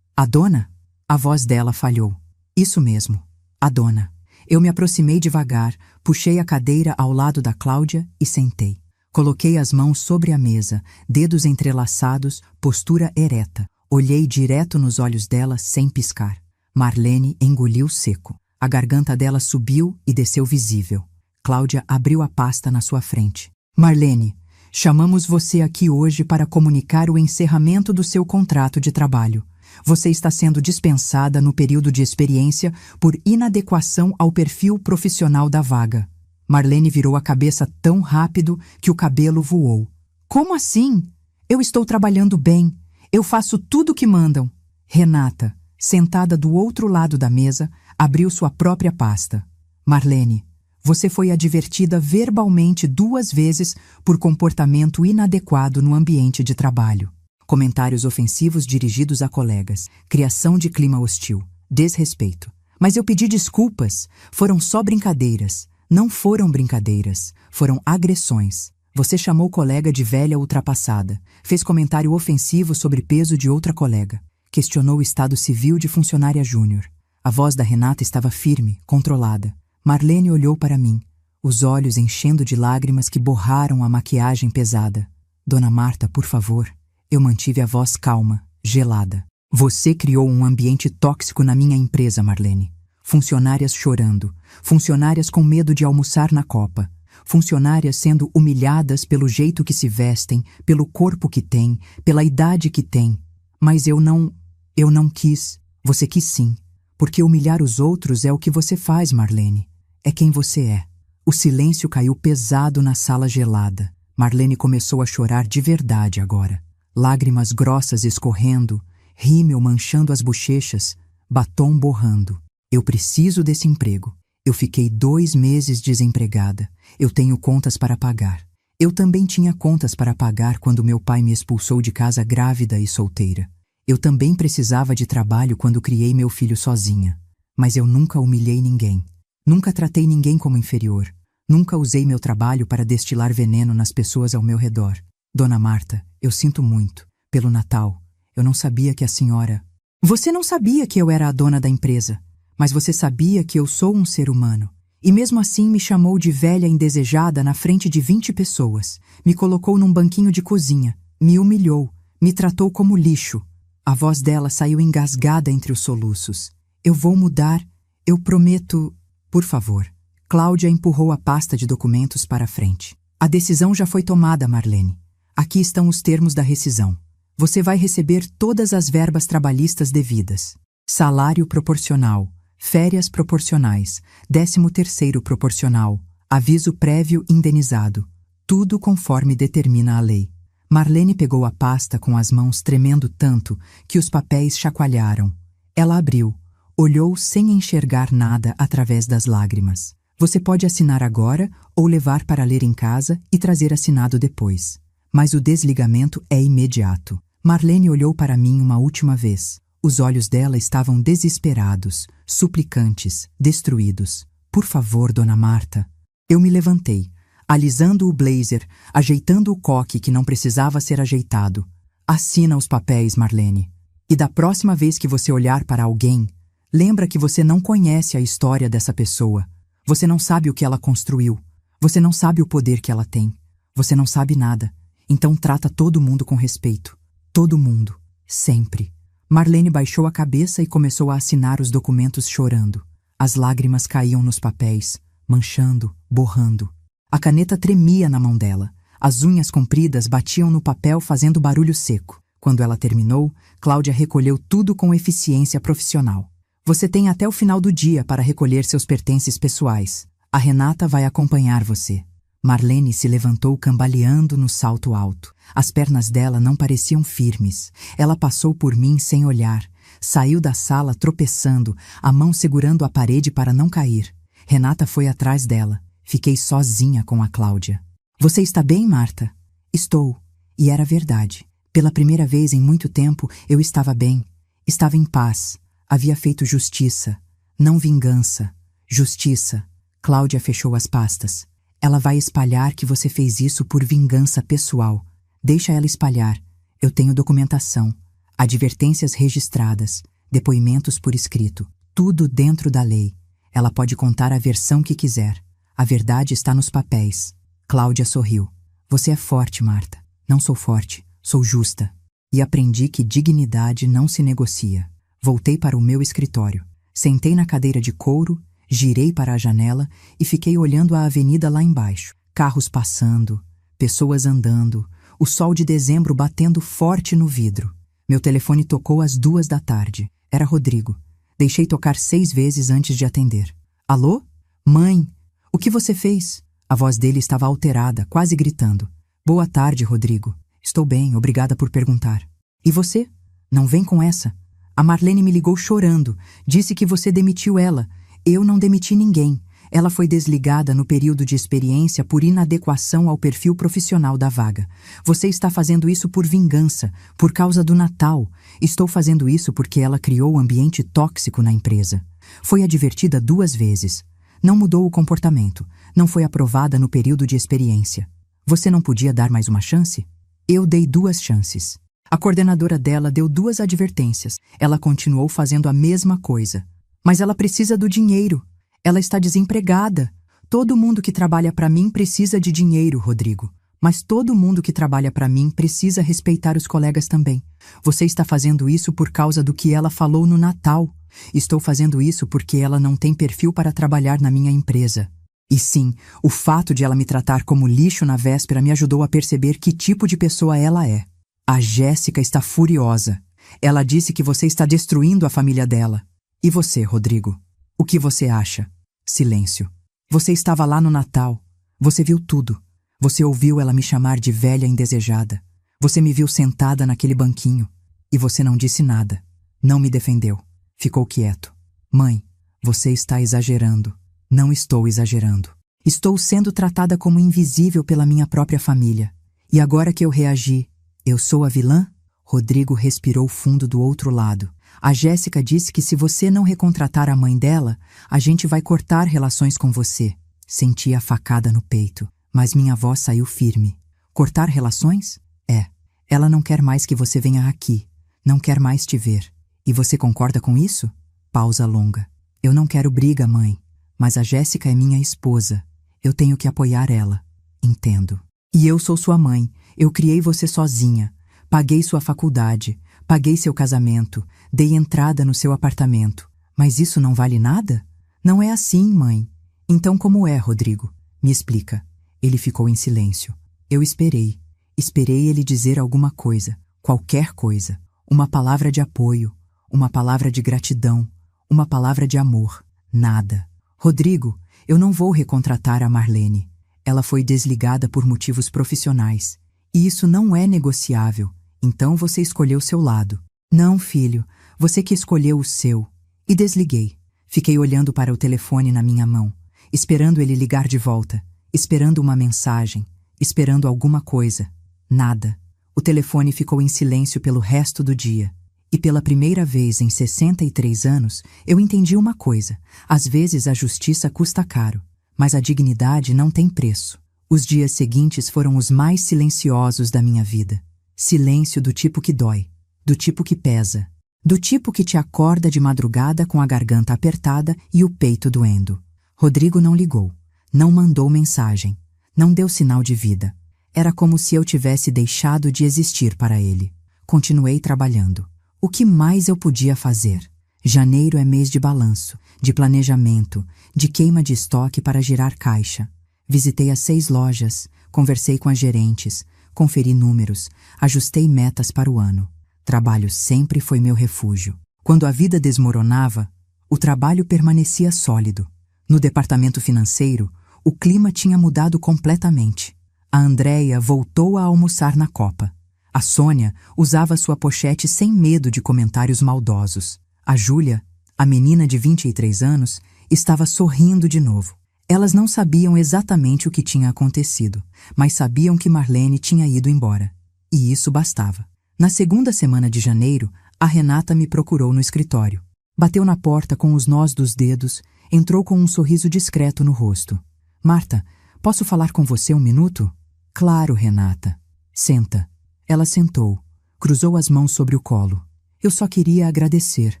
dona? A voz dela falhou. Isso mesmo, a dona. Eu me aproximei devagar, puxei a cadeira ao lado da Cláudia e sentei. Coloquei as mãos sobre a mesa, dedos entrelaçados, postura ereta. Olhei direto nos olhos dela sem piscar. Marlene engoliu seco. A garganta dela subiu e desceu visível. Cláudia abriu a pasta na sua frente. Marlene, chamamos você aqui hoje para comunicar o encerramento do seu contrato de trabalho. Você está sendo dispensada no período de experiência por inadequação ao perfil profissional da vaga. Marlene virou a cabeça tão rápido que o cabelo voou. Como assim? Eu estou trabalhando bem. Eu faço tudo o que mandam. Renata, sentada do outro lado da mesa, abriu sua própria pasta. Marlene, você foi advertida verbalmente 2 vezes por comportamento inadequado no ambiente de trabalho. Comentários ofensivos dirigidos a colegas, criação de clima hostil, desrespeito. Mas eu pedi desculpas. Foram só brincadeiras. Não foram brincadeiras. Foram agressões. Você chamou o colega de velha ultrapassada. Fez comentário ofensivo sobre peso de outra colega. Questionou o estado civil de funcionária júnior. A voz da Renata estava firme, controlada. Marlene olhou para mim, os olhos enchendo de lágrimas que borraram a maquiagem pesada. Dona Marta, por favor. Eu mantive a voz calma, gelada. Você criou um ambiente tóxico na minha empresa, Marlene. Funcionárias chorando, funcionárias com medo de almoçar na copa, funcionárias sendo humilhadas pelo jeito que se vestem, pelo corpo que têm, pela idade que têm. Mas eu não quis. Você quis sim. Porque humilhar os outros é o que você faz, Marlene. É quem você é. O silêncio caiu pesado na sala gelada. Marlene começou a chorar de verdade agora. Lágrimas grossas escorrendo, rímel manchando as bochechas, batom borrando. Eu preciso desse emprego. Eu fiquei 2 meses desempregada. Eu tenho contas para pagar. Eu também tinha contas para pagar quando meu pai me expulsou de casa grávida e solteira. Eu também precisava de trabalho quando criei meu filho sozinha. Mas eu nunca humilhei ninguém. Nunca tratei ninguém como inferior. Nunca usei meu trabalho para destilar veneno nas pessoas ao meu redor. Dona Marta, eu sinto muito. Pelo Natal, eu não sabia que a senhora... Você não sabia que eu era a dona da empresa, mas você sabia que eu sou um ser humano. E mesmo assim me chamou de velha indesejada na frente de 20 pessoas. Me colocou num banquinho de cozinha. Me humilhou. Me tratou como lixo. A voz dela saiu engasgada entre os soluços. Eu vou mudar. Eu prometo... Por favor. Cláudia empurrou a pasta de documentos para a frente. A decisão já foi tomada, Marlene. Aqui estão os termos da rescisão. Você vai receber todas as verbas trabalhistas devidas. Salário proporcional, férias proporcionais, 13º proporcional, aviso prévio indenizado. Tudo conforme determina a lei. Marlene pegou a pasta com as mãos tremendo tanto que os papéis chacoalharam. Ela abriu. Olhou sem enxergar nada através das lágrimas. Você pode assinar agora ou levar para ler em casa e trazer assinado depois. Mas o desligamento é imediato. Marlene olhou para mim uma última vez. Os olhos dela estavam desesperados, suplicantes, destruídos. Por favor, Dona Marta. Eu me levantei, alisando o blazer, ajeitando o coque que não precisava ser ajeitado. Assina os papéis, Marlene. E da próxima vez que você olhar para alguém, lembra que você não conhece a história dessa pessoa. Você não sabe o que ela construiu. Você não sabe o poder que ela tem. Você não sabe nada. Então trata todo mundo com respeito. Todo mundo. Sempre. Marlene baixou a cabeça e começou a assinar os documentos chorando. As lágrimas caíam nos papéis, manchando, borrando. A caneta tremia na mão dela. As unhas compridas batiam no papel fazendo barulho seco. Quando ela terminou, Cláudia recolheu tudo com eficiência profissional. Você tem até o final do dia para recolher seus pertences pessoais. A Renata vai acompanhar você. Marlene se levantou cambaleando no salto alto. As pernas dela não pareciam firmes. Ela passou por mim sem olhar. Saiu da sala tropeçando, a mão segurando a parede para não cair. Renata foi atrás dela. Fiquei sozinha com a Cláudia. Você está bem, Marta? Estou. E era verdade. Pela primeira vez em muito tempo, eu estava bem. Estava em paz. Havia feito justiça. Não vingança. Justiça. Cláudia fechou as pastas. Ela vai espalhar que você fez isso por vingança pessoal. Deixa ela espalhar. Eu tenho documentação. Advertências registradas. Depoimentos por escrito. Tudo dentro da lei. Ela pode contar a versão que quiser. A verdade está nos papéis. Cláudia sorriu. Você é forte, Marta. Não sou forte. Sou justa. E aprendi que dignidade não se negocia. Voltei para o meu escritório. Sentei na cadeira de couro, girei para a janela e fiquei olhando a avenida lá embaixo. Carros passando, pessoas andando, o sol de dezembro batendo forte no vidro. Meu telefone tocou às 2 da tarde. Era Rodrigo. Deixei tocar 6 vezes antes de atender. Alô? Mãe, o que você fez? A voz dele estava alterada, quase gritando. Boa tarde, Rodrigo. Estou bem, obrigada por perguntar. E você? Não vem com essa. A Marlene me ligou chorando. Disse que você demitiu ela. Eu não demiti ninguém. Ela foi desligada no período de experiência por inadequação ao perfil profissional da vaga. Você está fazendo isso por vingança, por causa do Natal. Estou fazendo isso porque ela criou um ambiente tóxico na empresa. Foi advertida 2 vezes. Não mudou o comportamento. Não foi aprovada no período de experiência. Você não podia dar mais uma chance? Eu dei 2 chances. A coordenadora dela deu 2 advertências. Ela continuou fazendo a mesma coisa. Mas ela precisa do dinheiro. Ela está desempregada. Todo mundo que trabalha para mim precisa de dinheiro, Rodrigo. Mas todo mundo que trabalha para mim precisa respeitar os colegas também. Você está fazendo isso por causa do que ela falou no Natal. Estou fazendo isso porque ela não tem perfil para trabalhar na minha empresa. E sim, o fato de ela me tratar como lixo na véspera me ajudou a perceber que tipo de pessoa ela é. A Jéssica está furiosa. Ela disse que você está destruindo a família dela. E você, Rodrigo? O que você acha? Silêncio. Você estava lá no Natal. Você viu tudo. Você ouviu ela me chamar de velha indesejada. Você me viu sentada naquele banquinho. E você não disse nada. Não me defendeu. Ficou quieto. Mãe, você está exagerando. Não estou exagerando. Estou sendo tratada como invisível pela minha própria família. E agora que eu reagi, eu sou a vilã? Rodrigo respirou fundo do outro lado. A Jéssica disse que se você não recontratar a mãe dela, a gente vai cortar relações com você. Senti a facada no peito, mas minha voz saiu firme. Cortar relações? É. Ela não quer mais que você venha aqui. Não quer mais te ver. E você concorda com isso? Pausa longa. Eu não quero briga, mãe. Mas a Jéssica é minha esposa. Eu tenho que apoiar ela. Entendo. E eu sou sua mãe. Eu criei você sozinha. Paguei sua faculdade. Paguei seu casamento. Dei entrada no seu apartamento. Mas isso não vale nada? Não é assim, mãe. Então como é, Rodrigo? Me explica. Ele ficou em silêncio. Eu esperei. Esperei ele dizer alguma coisa. Qualquer coisa. Uma palavra de apoio. Uma palavra de gratidão. Uma palavra de amor. Nada. Rodrigo, eu não vou recontratar a Marlene. Ela foi desligada por motivos profissionais. E isso não é negociável. Então você escolheu seu lado. Não, filho, você que escolheu o seu. E desliguei. Fiquei olhando para o telefone na minha mão, esperando ele ligar de volta, esperando uma mensagem, esperando alguma coisa. Nada. O telefone ficou em silêncio pelo resto do dia. E pela primeira vez em 63 anos, eu entendi uma coisa. Às vezes a justiça custa caro, mas a dignidade não tem preço. Os dias seguintes foram os mais silenciosos da minha vida. Silêncio do tipo que dói, do tipo que pesa, do tipo que te acorda de madrugada com a garganta apertada e o peito doendo. Rodrigo não ligou, não mandou mensagem, não deu sinal de vida. Era como se eu tivesse deixado de existir para ele. Continuei trabalhando. O que mais eu podia fazer? Janeiro é mês de balanço, de planejamento, de queima de estoque para girar caixa. Visitei as 6 lojas, conversei com as gerentes, conferi números, ajustei metas para o ano. Trabalho sempre foi meu refúgio. Quando a vida desmoronava, O trabalho permanecia sólido. No departamento financeiro, o clima tinha mudado completamente. A Andréia voltou a almoçar na copa. A Sônia usava sua pochete sem medo de comentários maldosos. A Júlia, a menina de 23 anos, estava sorrindo de novo. Elas não sabiam exatamente o que tinha acontecido, mas sabiam que Marlene tinha ido embora. E isso bastava. Na segunda semana de janeiro, a Renata me procurou no escritório. Bateu na porta com os nós dos dedos, entrou com um sorriso discreto no rosto. Marta, posso falar com você um minuto? Claro, Renata. Senta. Ela sentou, cruzou as mãos sobre o colo. Eu só queria agradecer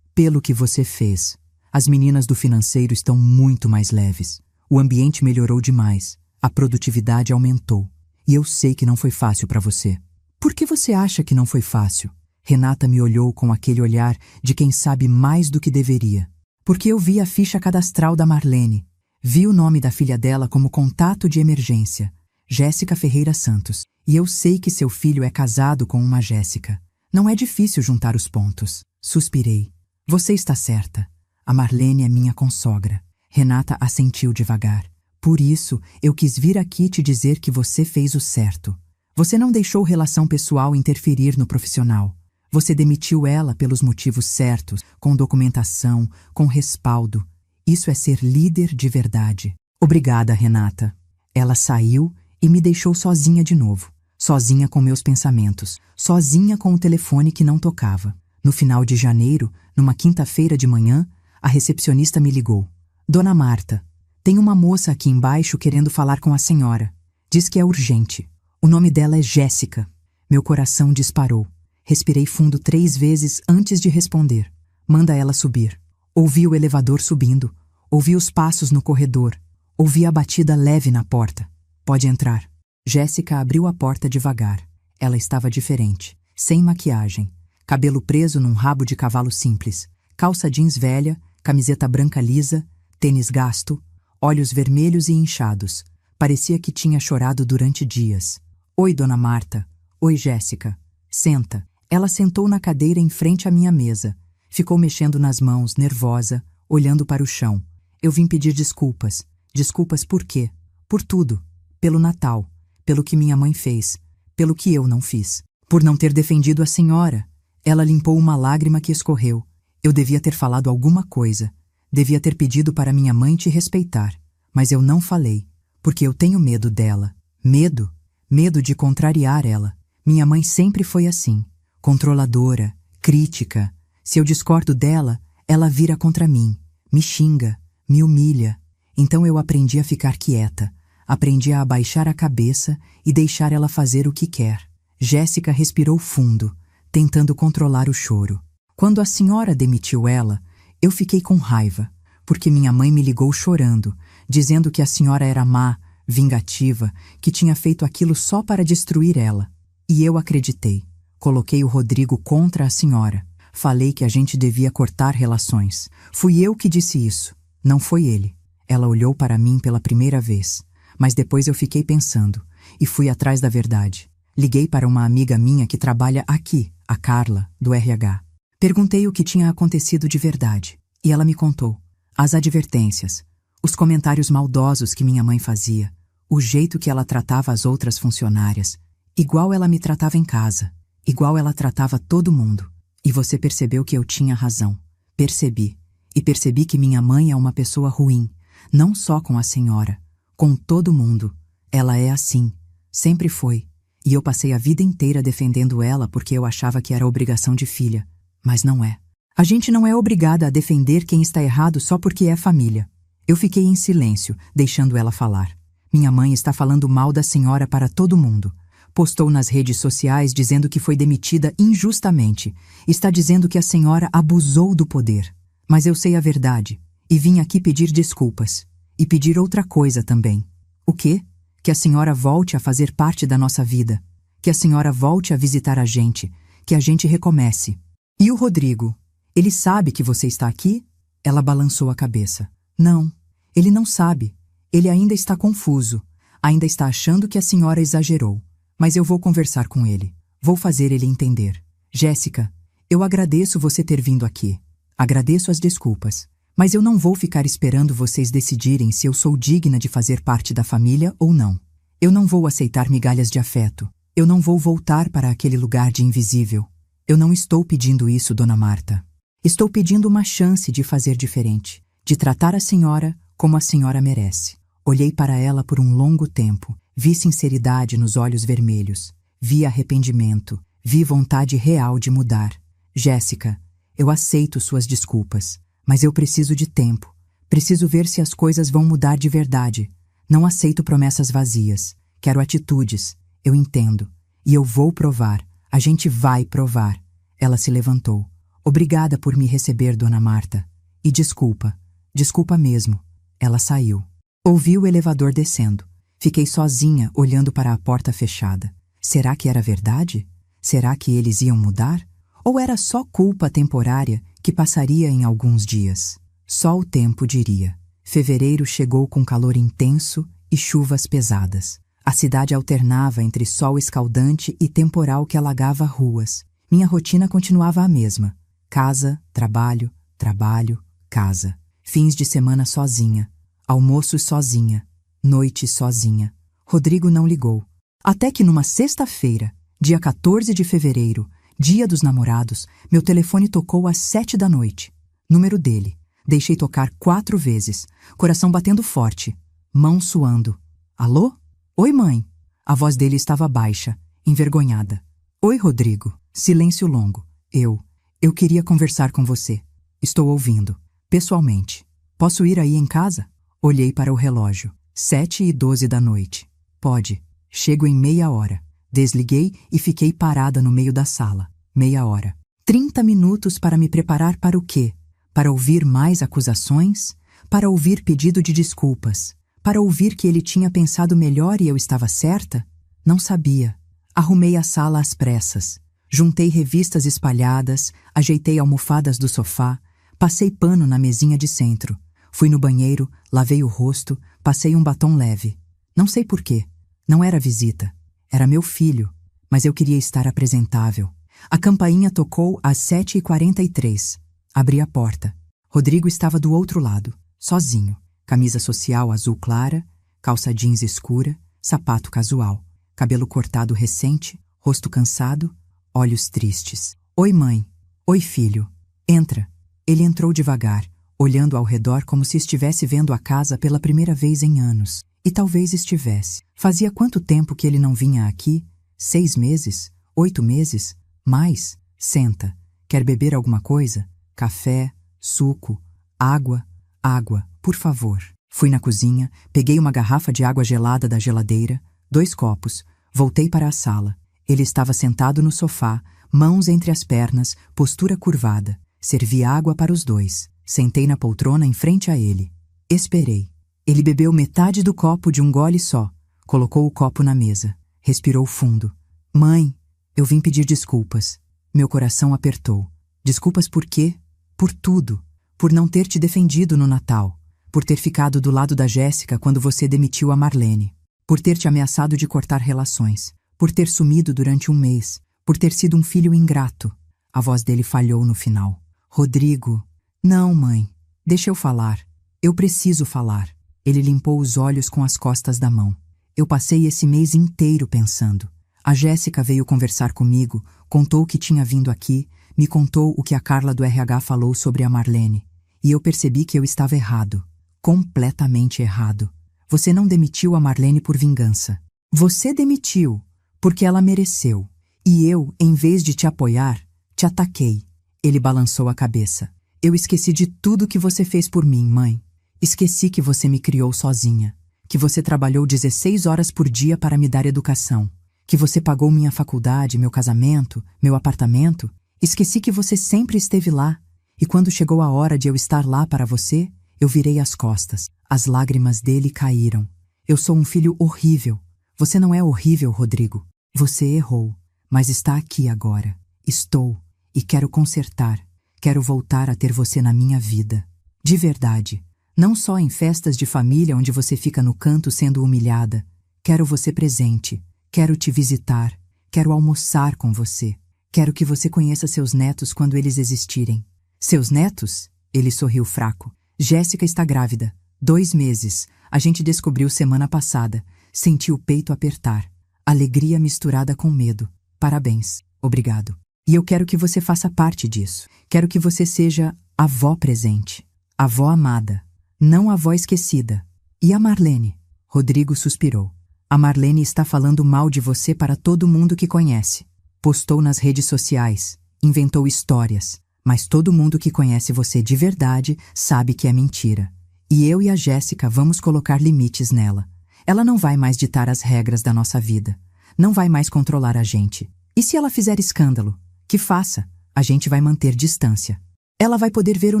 pelo que você fez. As meninas do financeiro estão muito mais leves. O ambiente melhorou demais. A produtividade aumentou. E eu sei que não foi fácil para você. Por que você acha que não foi fácil? Renata me olhou com aquele olhar de quem sabe mais do que deveria. Porque eu vi a ficha cadastral da Marlene. Vi o nome da filha dela como contato de emergência, Jéssica Ferreira Santos. E eu sei que seu filho é casado com uma Jéssica. Não é difícil juntar os pontos. Suspirei. Você está certa. A Marlene é minha consogra. Renata assentiu devagar. Por isso, eu quis vir aqui te dizer que você fez o certo. Você não deixou relação pessoal interferir no profissional. Você demitiu ela pelos motivos certos, com documentação, com respaldo. Isso é ser líder de verdade. Obrigada, Renata. Ela saiu e me deixou sozinha de novo. Sozinha com meus pensamentos. Sozinha com o telefone que não tocava. No final de janeiro, numa quinta-feira de manhã, a recepcionista me ligou. Dona Marta, tem uma moça aqui embaixo querendo falar com a senhora. Diz que é urgente. O nome dela é Jéssica. Meu coração disparou. Respirei fundo 3 vezes antes de responder. Manda ela subir. Ouvi o elevador subindo. Ouvi os passos no corredor. Ouvi a batida leve na porta. Pode entrar. Jéssica abriu a porta devagar. Ela estava diferente. Sem maquiagem. Cabelo preso num rabo de cavalo simples. Calça jeans velha, camiseta branca lisa, tênis gasto, olhos vermelhos e inchados. Parecia que tinha chorado durante dias. Oi, Dona Marta. Oi, Jéssica. Senta. Ela sentou na cadeira em frente à minha mesa. Ficou mexendo nas mãos, nervosa, olhando para o chão. Eu vim pedir desculpas. Desculpas por quê? Por tudo. Pelo Natal. Pelo que minha mãe fez. Pelo que eu não fiz. Por não ter defendido a senhora. Ela limpou uma lágrima que escorreu. Eu devia ter falado alguma coisa. Devia ter pedido para minha mãe te respeitar. Mas eu não falei. Porque eu tenho medo dela. Medo? Medo de contrariar ela. Minha mãe sempre foi assim. Controladora. Crítica. Se eu discordo dela, ela vira contra mim. Me xinga. Me humilha. Então eu aprendi a ficar quieta. Aprendi a abaixar a cabeça e deixar ela fazer o que quer. Jéssica respirou fundo, tentando controlar o choro. Quando a senhora demitiu ela, eu fiquei com raiva, porque minha mãe me ligou chorando, dizendo que a senhora era má, vingativa, que tinha feito aquilo só para destruir ela. E eu acreditei. Coloquei o Rodrigo contra a senhora. Falei que a gente devia cortar relações. Fui eu que disse isso, não foi ele. Ela olhou para mim pela primeira vez. Mas depois eu fiquei pensando, e fui atrás da verdade. Liguei para uma amiga minha que trabalha aqui, a Carla, do RH. Perguntei o que tinha acontecido de verdade, e ela me contou. As advertências, os comentários maldosos que minha mãe fazia, o jeito que ela tratava as outras funcionárias, igual ela me tratava em casa, igual ela tratava todo mundo. E você percebeu que eu tinha razão. Percebi. E percebi que minha mãe é uma pessoa ruim, não só com a senhora, com todo mundo. Ela é assim. Sempre foi. E eu passei a vida inteira defendendo ela porque eu achava que era obrigação de filha. Mas não é. A gente não é obrigada a defender quem está errado só porque é família. Eu fiquei em silêncio, deixando ela falar. Minha mãe está falando mal da senhora para todo mundo. Postou nas redes sociais dizendo que foi demitida injustamente. Está dizendo que a senhora abusou do poder. Mas eu sei a verdade. E vim aqui pedir desculpas. E pedir outra coisa também. O quê? Que a senhora volte a fazer parte da nossa vida. Que a senhora volte a visitar a gente. Que a gente recomece. E o Rodrigo? Ele sabe que você está aqui? Ela balançou a cabeça. Não, ele não sabe. Ele ainda está confuso. Ainda está achando que a senhora exagerou. Mas eu vou conversar com ele. Vou fazer ele entender. Jéssica, eu agradeço você ter vindo aqui. Agradeço as desculpas. Mas eu não vou ficar esperando vocês decidirem se eu sou digna de fazer parte da família ou não. Eu não vou aceitar migalhas de afeto. Eu não vou voltar para aquele lugar de invisível. Eu não estou pedindo isso, Dona Marta. Estou pedindo uma chance de fazer diferente, de tratar a senhora como a senhora merece. Olhei para ela por um longo tempo, vi sinceridade nos olhos vermelhos, vi arrependimento, vi vontade real de mudar. Jéssica, eu aceito suas desculpas, mas eu preciso de tempo. Preciso ver se as coisas vão mudar de verdade. Não aceito promessas vazias. Quero atitudes. Eu entendo. E eu vou provar. A gente vai provar. Ela se levantou. Obrigada por me receber, Dona Marta. E desculpa. Desculpa mesmo. Ela saiu. Ouvi o elevador descendo. Fiquei sozinha, olhando para a porta fechada. Será que era verdade? Será que eles iam mudar? Ou era só culpa temporária que passaria em alguns dias? Só o tempo diria. Fevereiro chegou com calor intenso e chuvas pesadas. A cidade alternava entre sol escaldante e temporal que alagava ruas. Minha rotina continuava a mesma. Casa, trabalho, trabalho, casa. Fins de semana sozinha. Almoços sozinha. Noite sozinha. Rodrigo não ligou. Até que numa sexta-feira, dia 14 de fevereiro, dia dos namorados, meu telefone tocou às 7 da noite. Número dele. Deixei tocar 4 vezes, coração batendo forte, mão suando. Alô? Oi, mãe. A voz dele estava baixa, envergonhada. Oi, Rodrigo. Silêncio longo. Eu queria conversar com você. Estou ouvindo. Pessoalmente. Posso ir aí em casa? Olhei para o relógio. 7h12 da noite. Pode. Chego em meia hora. Desliguei e fiquei parada no meio da sala. Meia hora. 30 minutos para me preparar para o quê? Para ouvir mais acusações? Para ouvir pedido de desculpas? Para ouvir que ele tinha pensado melhor e eu estava certa? Não sabia. Arrumei a sala às pressas. Juntei revistas espalhadas, ajeitei almofadas do sofá, passei pano na mesinha de centro. Fui no banheiro, lavei o rosto, passei um batom leve. Não sei porquê. Não era visita. Era meu filho, mas eu queria estar apresentável. A campainha tocou às 7h43. Abri a porta. Rodrigo estava do outro lado, sozinho. Camisa social azul clara, calça jeans escura, sapato casual. Cabelo cortado recente, rosto cansado, olhos tristes. Oi, mãe. Oi, filho. Entra. Ele entrou devagar, olhando ao redor como se estivesse vendo a casa pela primeira vez em anos. E talvez estivesse. Fazia quanto tempo que ele não vinha aqui? 6 meses? 8 meses? Mais? Senta. Quer beber alguma coisa? Café? Suco? Água? Água, por favor. Fui na cozinha, peguei uma garrafa de água gelada da geladeira, 2 copos, voltei para a sala. Ele estava sentado no sofá, mãos entre as pernas, postura curvada. Servi água para os dois. Sentei na poltrona em frente a ele. Esperei. Ele bebeu metade do copo de um gole só. Colocou o copo na mesa. Respirou fundo. Mãe, eu vim pedir desculpas. Meu coração apertou. Desculpas por quê? Por tudo. Por não ter te defendido no Natal. Por ter ficado do lado da Jéssica quando você demitiu a Marlene. Por ter te ameaçado de cortar relações. Por ter sumido durante um mês. Por ter sido um filho ingrato. A voz dele falhou no final. Rodrigo. Não, mãe. Deixa eu falar. Eu preciso falar. Ele limpou os olhos com as costas da mão. Eu passei esse mês inteiro pensando. A Jéssica veio conversar comigo, contou que tinha vindo aqui, me contou o que a Carla do RH falou sobre a Marlene. E eu percebi que eu estava errado. Completamente errado. Você não demitiu a Marlene por vingança. Você demitiu, porque ela mereceu. E eu, em vez de te apoiar, te ataquei. Ele balançou a cabeça. Eu esqueci de tudo que você fez por mim, mãe. Esqueci que você me criou sozinha, que você trabalhou 16 horas por dia para me dar educação, que você pagou minha faculdade, meu casamento, meu apartamento. Esqueci que você sempre esteve lá, e quando chegou a hora de eu estar lá para você, eu virei as costas. As lágrimas dele caíram. Eu sou um filho horrível. Você não é horrível, Rodrigo. Você errou, mas está aqui agora. Estou, e quero consertar. Quero voltar a ter você na minha vida. De verdade. Não só em festas de família onde você fica no canto sendo humilhada. Quero você presente. Quero te visitar. Quero almoçar com você. Quero que você conheça seus netos quando eles existirem. Seus netos? Ele sorriu fraco. Jéssica está grávida. 2 meses. A gente descobriu semana passada. Senti o peito apertar. Alegria misturada com medo. Parabéns. Obrigado. E eu quero que você faça parte disso. Quero que você seja avó presente. Avó amada. Não avó esquecida. E a Marlene? Rodrigo suspirou. A Marlene está falando mal de você para todo mundo que conhece. Postou nas redes sociais. Inventou histórias. Mas todo mundo que conhece você de verdade sabe que é mentira. E eu e a Jéssica vamos colocar limites nela. Ela não vai mais ditar as regras da nossa vida. Não vai mais controlar a gente. E se ela fizer escândalo? Que faça. A gente vai manter distância. Ela vai poder ver o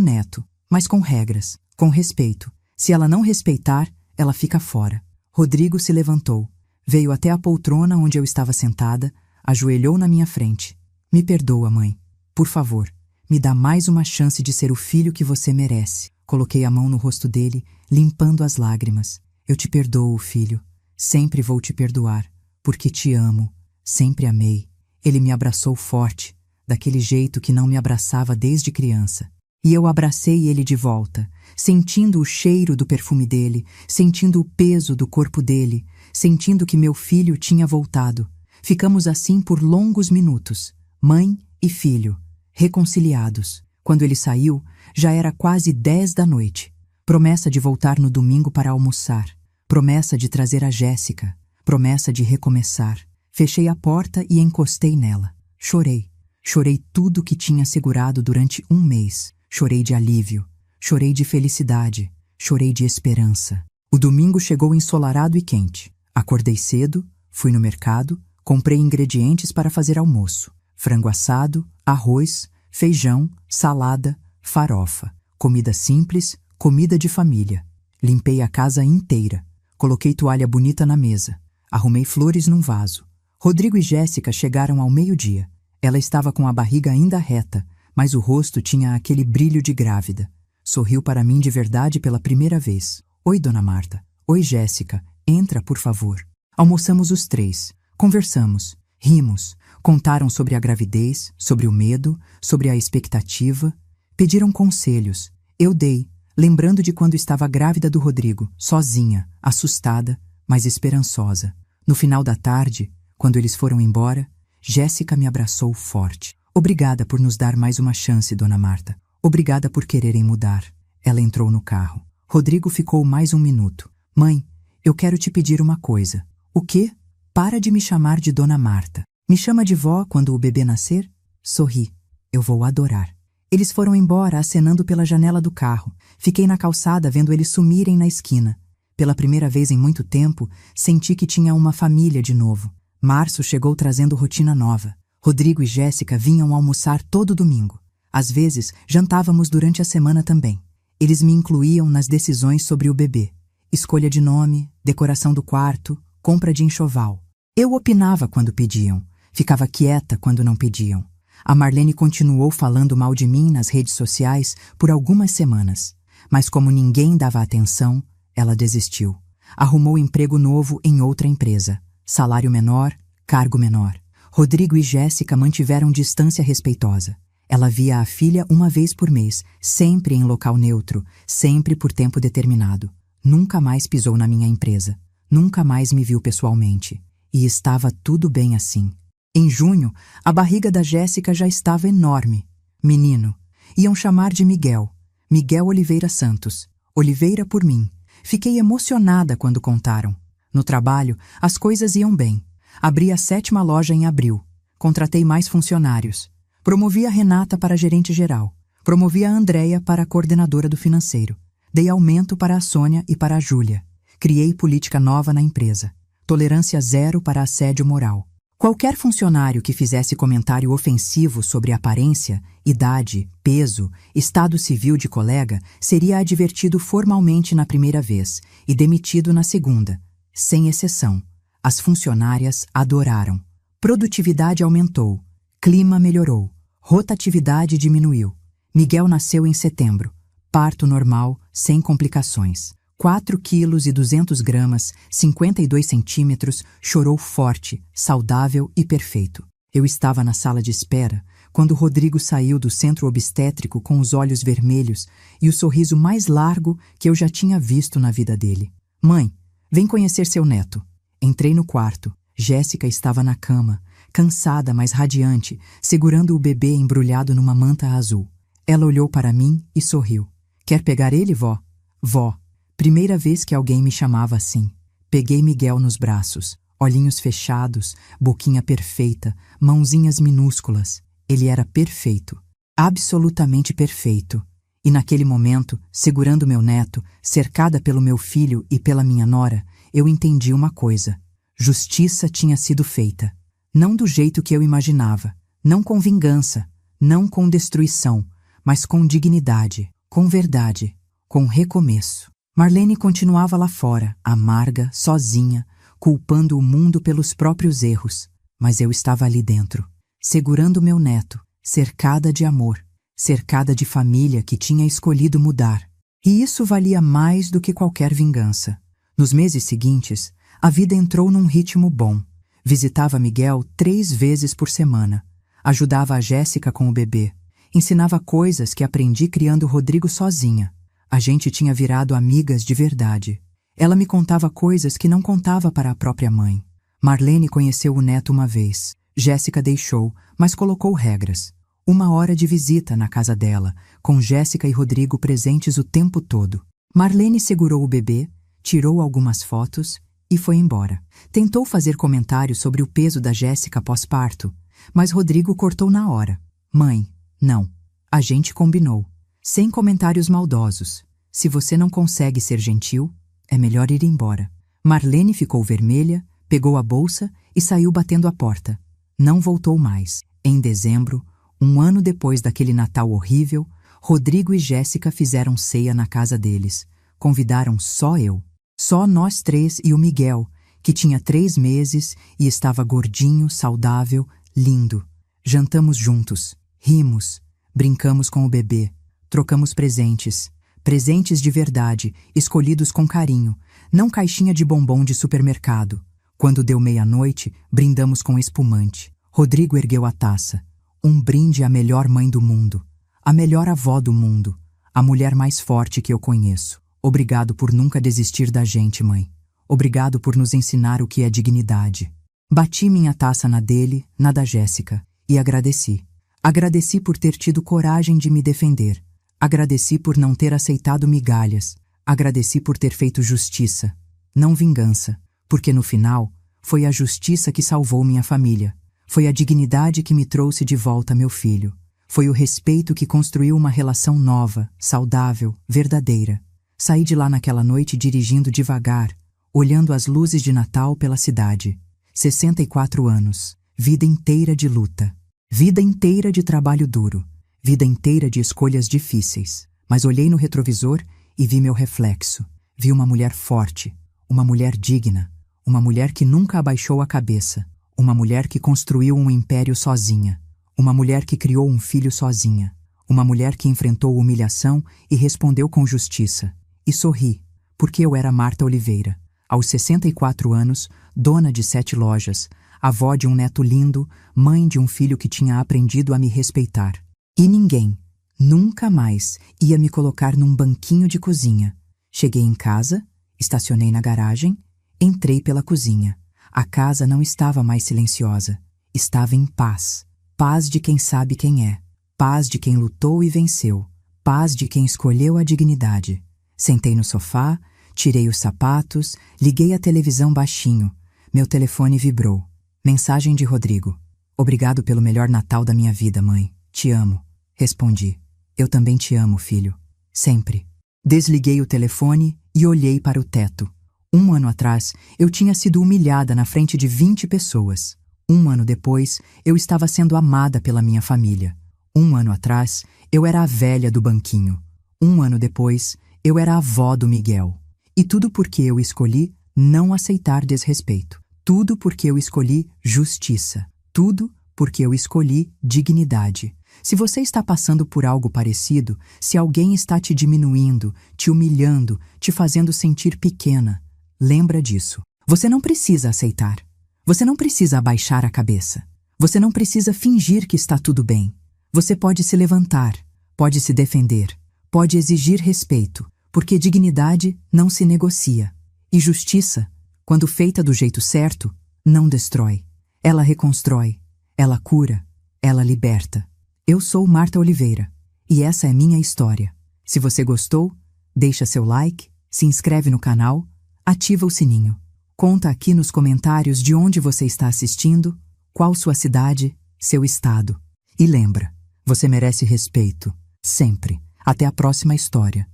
neto, mas com regras, com respeito. Se ela não respeitar, ela fica fora. Rodrigo se levantou. Veio até a poltrona onde eu estava sentada, ajoelhou na minha frente. Me perdoa, mãe. Por favor, me dá mais uma chance de ser o filho que você merece. Coloquei a mão no rosto dele, limpando as lágrimas. Eu te perdoo, filho. Sempre vou te perdoar, porque te amo. Sempre amei. Ele me abraçou forte, daquele jeito que não me abraçava desde criança. E eu abracei ele de volta, sentindo o cheiro do perfume dele, sentindo o peso do corpo dele, sentindo que meu filho tinha voltado. Ficamos assim por longos minutos, mãe e filho, reconciliados. Quando ele saiu, já era quase 10 da noite. Promessa de voltar no domingo para almoçar. Promessa de trazer a Jéssica. Promessa de recomeçar. Fechei a porta e encostei nela. Chorei. Chorei tudo que tinha segurado durante 1 mês. Chorei de alívio. Chorei de felicidade. Chorei de esperança. O domingo chegou ensolarado e quente. Acordei cedo, fui no mercado, comprei ingredientes para fazer almoço. Frango assado, arroz, feijão, salada, farofa. Comida simples, comida de família. Limpei a casa inteira. Coloquei toalha bonita na mesa. Arrumei flores num vaso. Rodrigo e Jéssica chegaram ao meio-dia. Ela estava com a barriga ainda reta, mas o rosto tinha aquele brilho de grávida. Sorriu para mim de verdade pela primeira vez. Oi, dona Marta. Oi, Jéssica. Entra, por favor. Almoçamos os 3. Conversamos. Rimos. Contaram sobre a gravidez, sobre o medo, sobre a expectativa. Pediram conselhos. Eu dei, lembrando de quando estava grávida do Rodrigo, sozinha, assustada, mas esperançosa. No final da tarde, quando eles foram embora, Jéssica me abraçou forte. Obrigada por nos dar mais uma chance, dona Marta. Obrigada por quererem mudar. Ela entrou no carro. Rodrigo ficou mais 1 minuto. Mãe, eu quero te pedir uma coisa. O quê? Para de me chamar de dona Marta. Me chama de vó quando o bebê nascer? Sorri. Eu vou adorar. Eles foram embora acenando pela janela do carro. Fiquei na calçada vendo eles sumirem na esquina. Pela primeira vez em muito tempo, senti que tinha uma família de novo. Março chegou trazendo rotina nova. Rodrigo e Jéssica vinham almoçar todo domingo. Às vezes, jantávamos durante a semana também. Eles me incluíam nas decisões sobre o bebê. Escolha de nome, decoração do quarto, compra de enxoval. Eu opinava quando pediam. Ficava quieta quando não pediam. A Marlene continuou falando mal de mim nas redes sociais por algumas semanas. Mas como ninguém dava atenção, ela desistiu. Arrumou emprego novo em outra empresa. Salário menor, cargo menor. Rodrigo e Jéssica mantiveram distância respeitosa. Ela via a filha 1 vez por mês, sempre em local neutro, sempre por tempo determinado. Nunca mais pisou na minha empresa. Nunca mais me viu pessoalmente. E estava tudo bem assim. Em junho, a barriga da Jéssica já estava enorme. Menino. Iam chamar de Miguel. Miguel Oliveira Santos. Oliveira por mim. Fiquei emocionada quando contaram. No trabalho, as coisas iam bem. Abri a 7ª loja em abril. Contratei mais funcionários. Promovi a Renata para gerente geral. Promovi a Andréia para coordenadora do financeiro. Dei aumento para a Sônia e para a Júlia. Criei política nova na empresa. Tolerância 0 para assédio moral. Qualquer funcionário que fizesse comentário ofensivo sobre aparência, idade, peso, estado civil de colega seria advertido formalmente na primeira vez e demitido na segunda, sem exceção. As funcionárias adoraram. Produtividade aumentou. Clima melhorou. Rotatividade diminuiu. Miguel nasceu em setembro. Parto normal, sem complicações. 4 quilos e 200 gramas, 52 centímetros, chorou forte, saudável e perfeito. Eu estava na sala de espera, Quando Rodrigo saiu do centro obstétrico com os olhos vermelhos e o sorriso mais largo que eu já tinha visto na vida dele. Mãe, vem conhecer seu neto. Entrei no quarto. Jéssica estava na cama, cansada, mas radiante, segurando o bebê embrulhado numa manta azul. Ela olhou para mim e sorriu. Quer pegar ele, vó? Vó. Primeira vez que alguém me chamava assim. Peguei Miguel nos braços, olhinhos fechados, boquinha perfeita, mãozinhas minúsculas. Ele era perfeito, absolutamente perfeito. E naquele momento, segurando meu neto, cercada pelo meu filho e pela minha nora, eu entendi uma coisa. Justiça tinha sido feita. Não do jeito que eu imaginava, não com vingança, não com destruição, mas com dignidade, com verdade, com recomeço. Marlene continuava lá fora, amarga, sozinha, culpando o mundo pelos próprios erros, mas eu estava ali dentro, segurando meu neto, cercada de amor, cercada de família que tinha escolhido mudar. E isso valia mais do que qualquer vingança. Nos meses seguintes, a vida entrou num ritmo bom. Visitava Miguel 3 vezes por semana. Ajudava a Jéssica com o bebê. Ensinava coisas que aprendi criando Rodrigo sozinha. A gente tinha virado amigas de verdade. Ela me contava coisas que não contava para a própria mãe. Marlene conheceu o neto uma vez. Jéssica deixou, mas colocou regras. 1 hora de visita na casa dela, com Jéssica e Rodrigo presentes o tempo todo. Marlene segurou o bebê, tirou algumas fotos e foi embora. Tentou fazer comentários sobre o peso da Jéssica pós-parto, mas Rodrigo cortou na hora. Mãe, não. A gente combinou. Sem comentários maldosos. Se você não consegue ser gentil, é melhor ir embora. Marlene ficou vermelha, pegou a bolsa e saiu batendo a porta. Não voltou mais. Em dezembro, 1 ano depois daquele Natal horrível, Rodrigo e Jéssica fizeram ceia na casa deles. Convidaram só eu. Só nós 3 e o Miguel, que tinha 3 meses e estava gordinho, saudável, lindo. Jantamos juntos, rimos, brincamos com o bebê, trocamos presentes. Presentes de verdade, escolhidos com carinho, não caixinha de bombom de supermercado. Quando deu meia-noite, brindamos com espumante. Rodrigo ergueu a taça. Um brinde à melhor mãe do mundo, a melhor avó do mundo, a mulher mais forte que eu conheço. Obrigado por nunca desistir da gente, mãe. Obrigado por nos ensinar o que é dignidade. Bati minha taça na dele, na da Jéssica, e agradeci. Agradeci por ter tido coragem de me defender. Agradeci por não ter aceitado migalhas. Agradeci por ter feito justiça, não vingança, porque no final foi a justiça que salvou minha família. Foi a dignidade que me trouxe de volta meu filho. Foi o respeito que construiu uma relação nova, saudável, verdadeira. Saí de lá naquela noite dirigindo devagar, olhando as luzes de Natal pela cidade. 64 anos, vida inteira de luta, vida inteira de trabalho duro, vida inteira de escolhas difíceis. Mas olhei no retrovisor e vi meu reflexo. Vi uma mulher forte, uma mulher digna, uma mulher que nunca abaixou a cabeça, uma mulher que construiu um império sozinha, uma mulher que criou um filho sozinha, uma mulher que enfrentou humilhação e respondeu com justiça. E sorri, porque eu era Marta Oliveira, aos 64 anos, dona de 7 lojas, avó de um neto lindo, mãe de um filho que tinha aprendido a me respeitar. E ninguém, nunca mais, ia me colocar num banquinho de cozinha. Cheguei em casa, estacionei na garagem, entrei pela cozinha. A casa não estava mais silenciosa, estava em paz. Paz de quem sabe quem é, paz de quem lutou e venceu, paz de quem escolheu a dignidade. Sentei no sofá, tirei os sapatos, liguei a televisão baixinho. Meu telefone vibrou. Mensagem de Rodrigo. Obrigado pelo melhor Natal da minha vida, mãe. Te amo. Respondi. Eu também te amo, filho. Sempre. Desliguei o telefone e olhei para o teto. 1 ano atrás, eu tinha sido humilhada na frente de 20 pessoas. 1 ano depois, eu estava sendo amada pela minha família. 1 ano atrás, eu era a velha do banquinho. 1 ano depois, eu era a avó do Miguel. E tudo porque eu escolhi não aceitar desrespeito. Tudo porque eu escolhi justiça. Tudo porque eu escolhi dignidade. Se você está passando por algo parecido, se alguém está te diminuindo, te humilhando, te fazendo sentir pequena, lembra disso. Você não precisa aceitar. Você não precisa abaixar a cabeça. Você não precisa fingir que está tudo bem. Você pode se levantar, pode se defender, pode exigir respeito, porque dignidade não se negocia. E justiça, quando feita do jeito certo, não destrói. Ela reconstrói, ela cura, ela liberta. Eu sou Marta Oliveira, e essa é minha história. Se você gostou, deixa seu like, se inscreve no canal, ativa o sininho. Conta aqui nos comentários de onde você está assistindo, qual sua cidade, seu estado. E lembra, você merece respeito, sempre. Até a próxima história.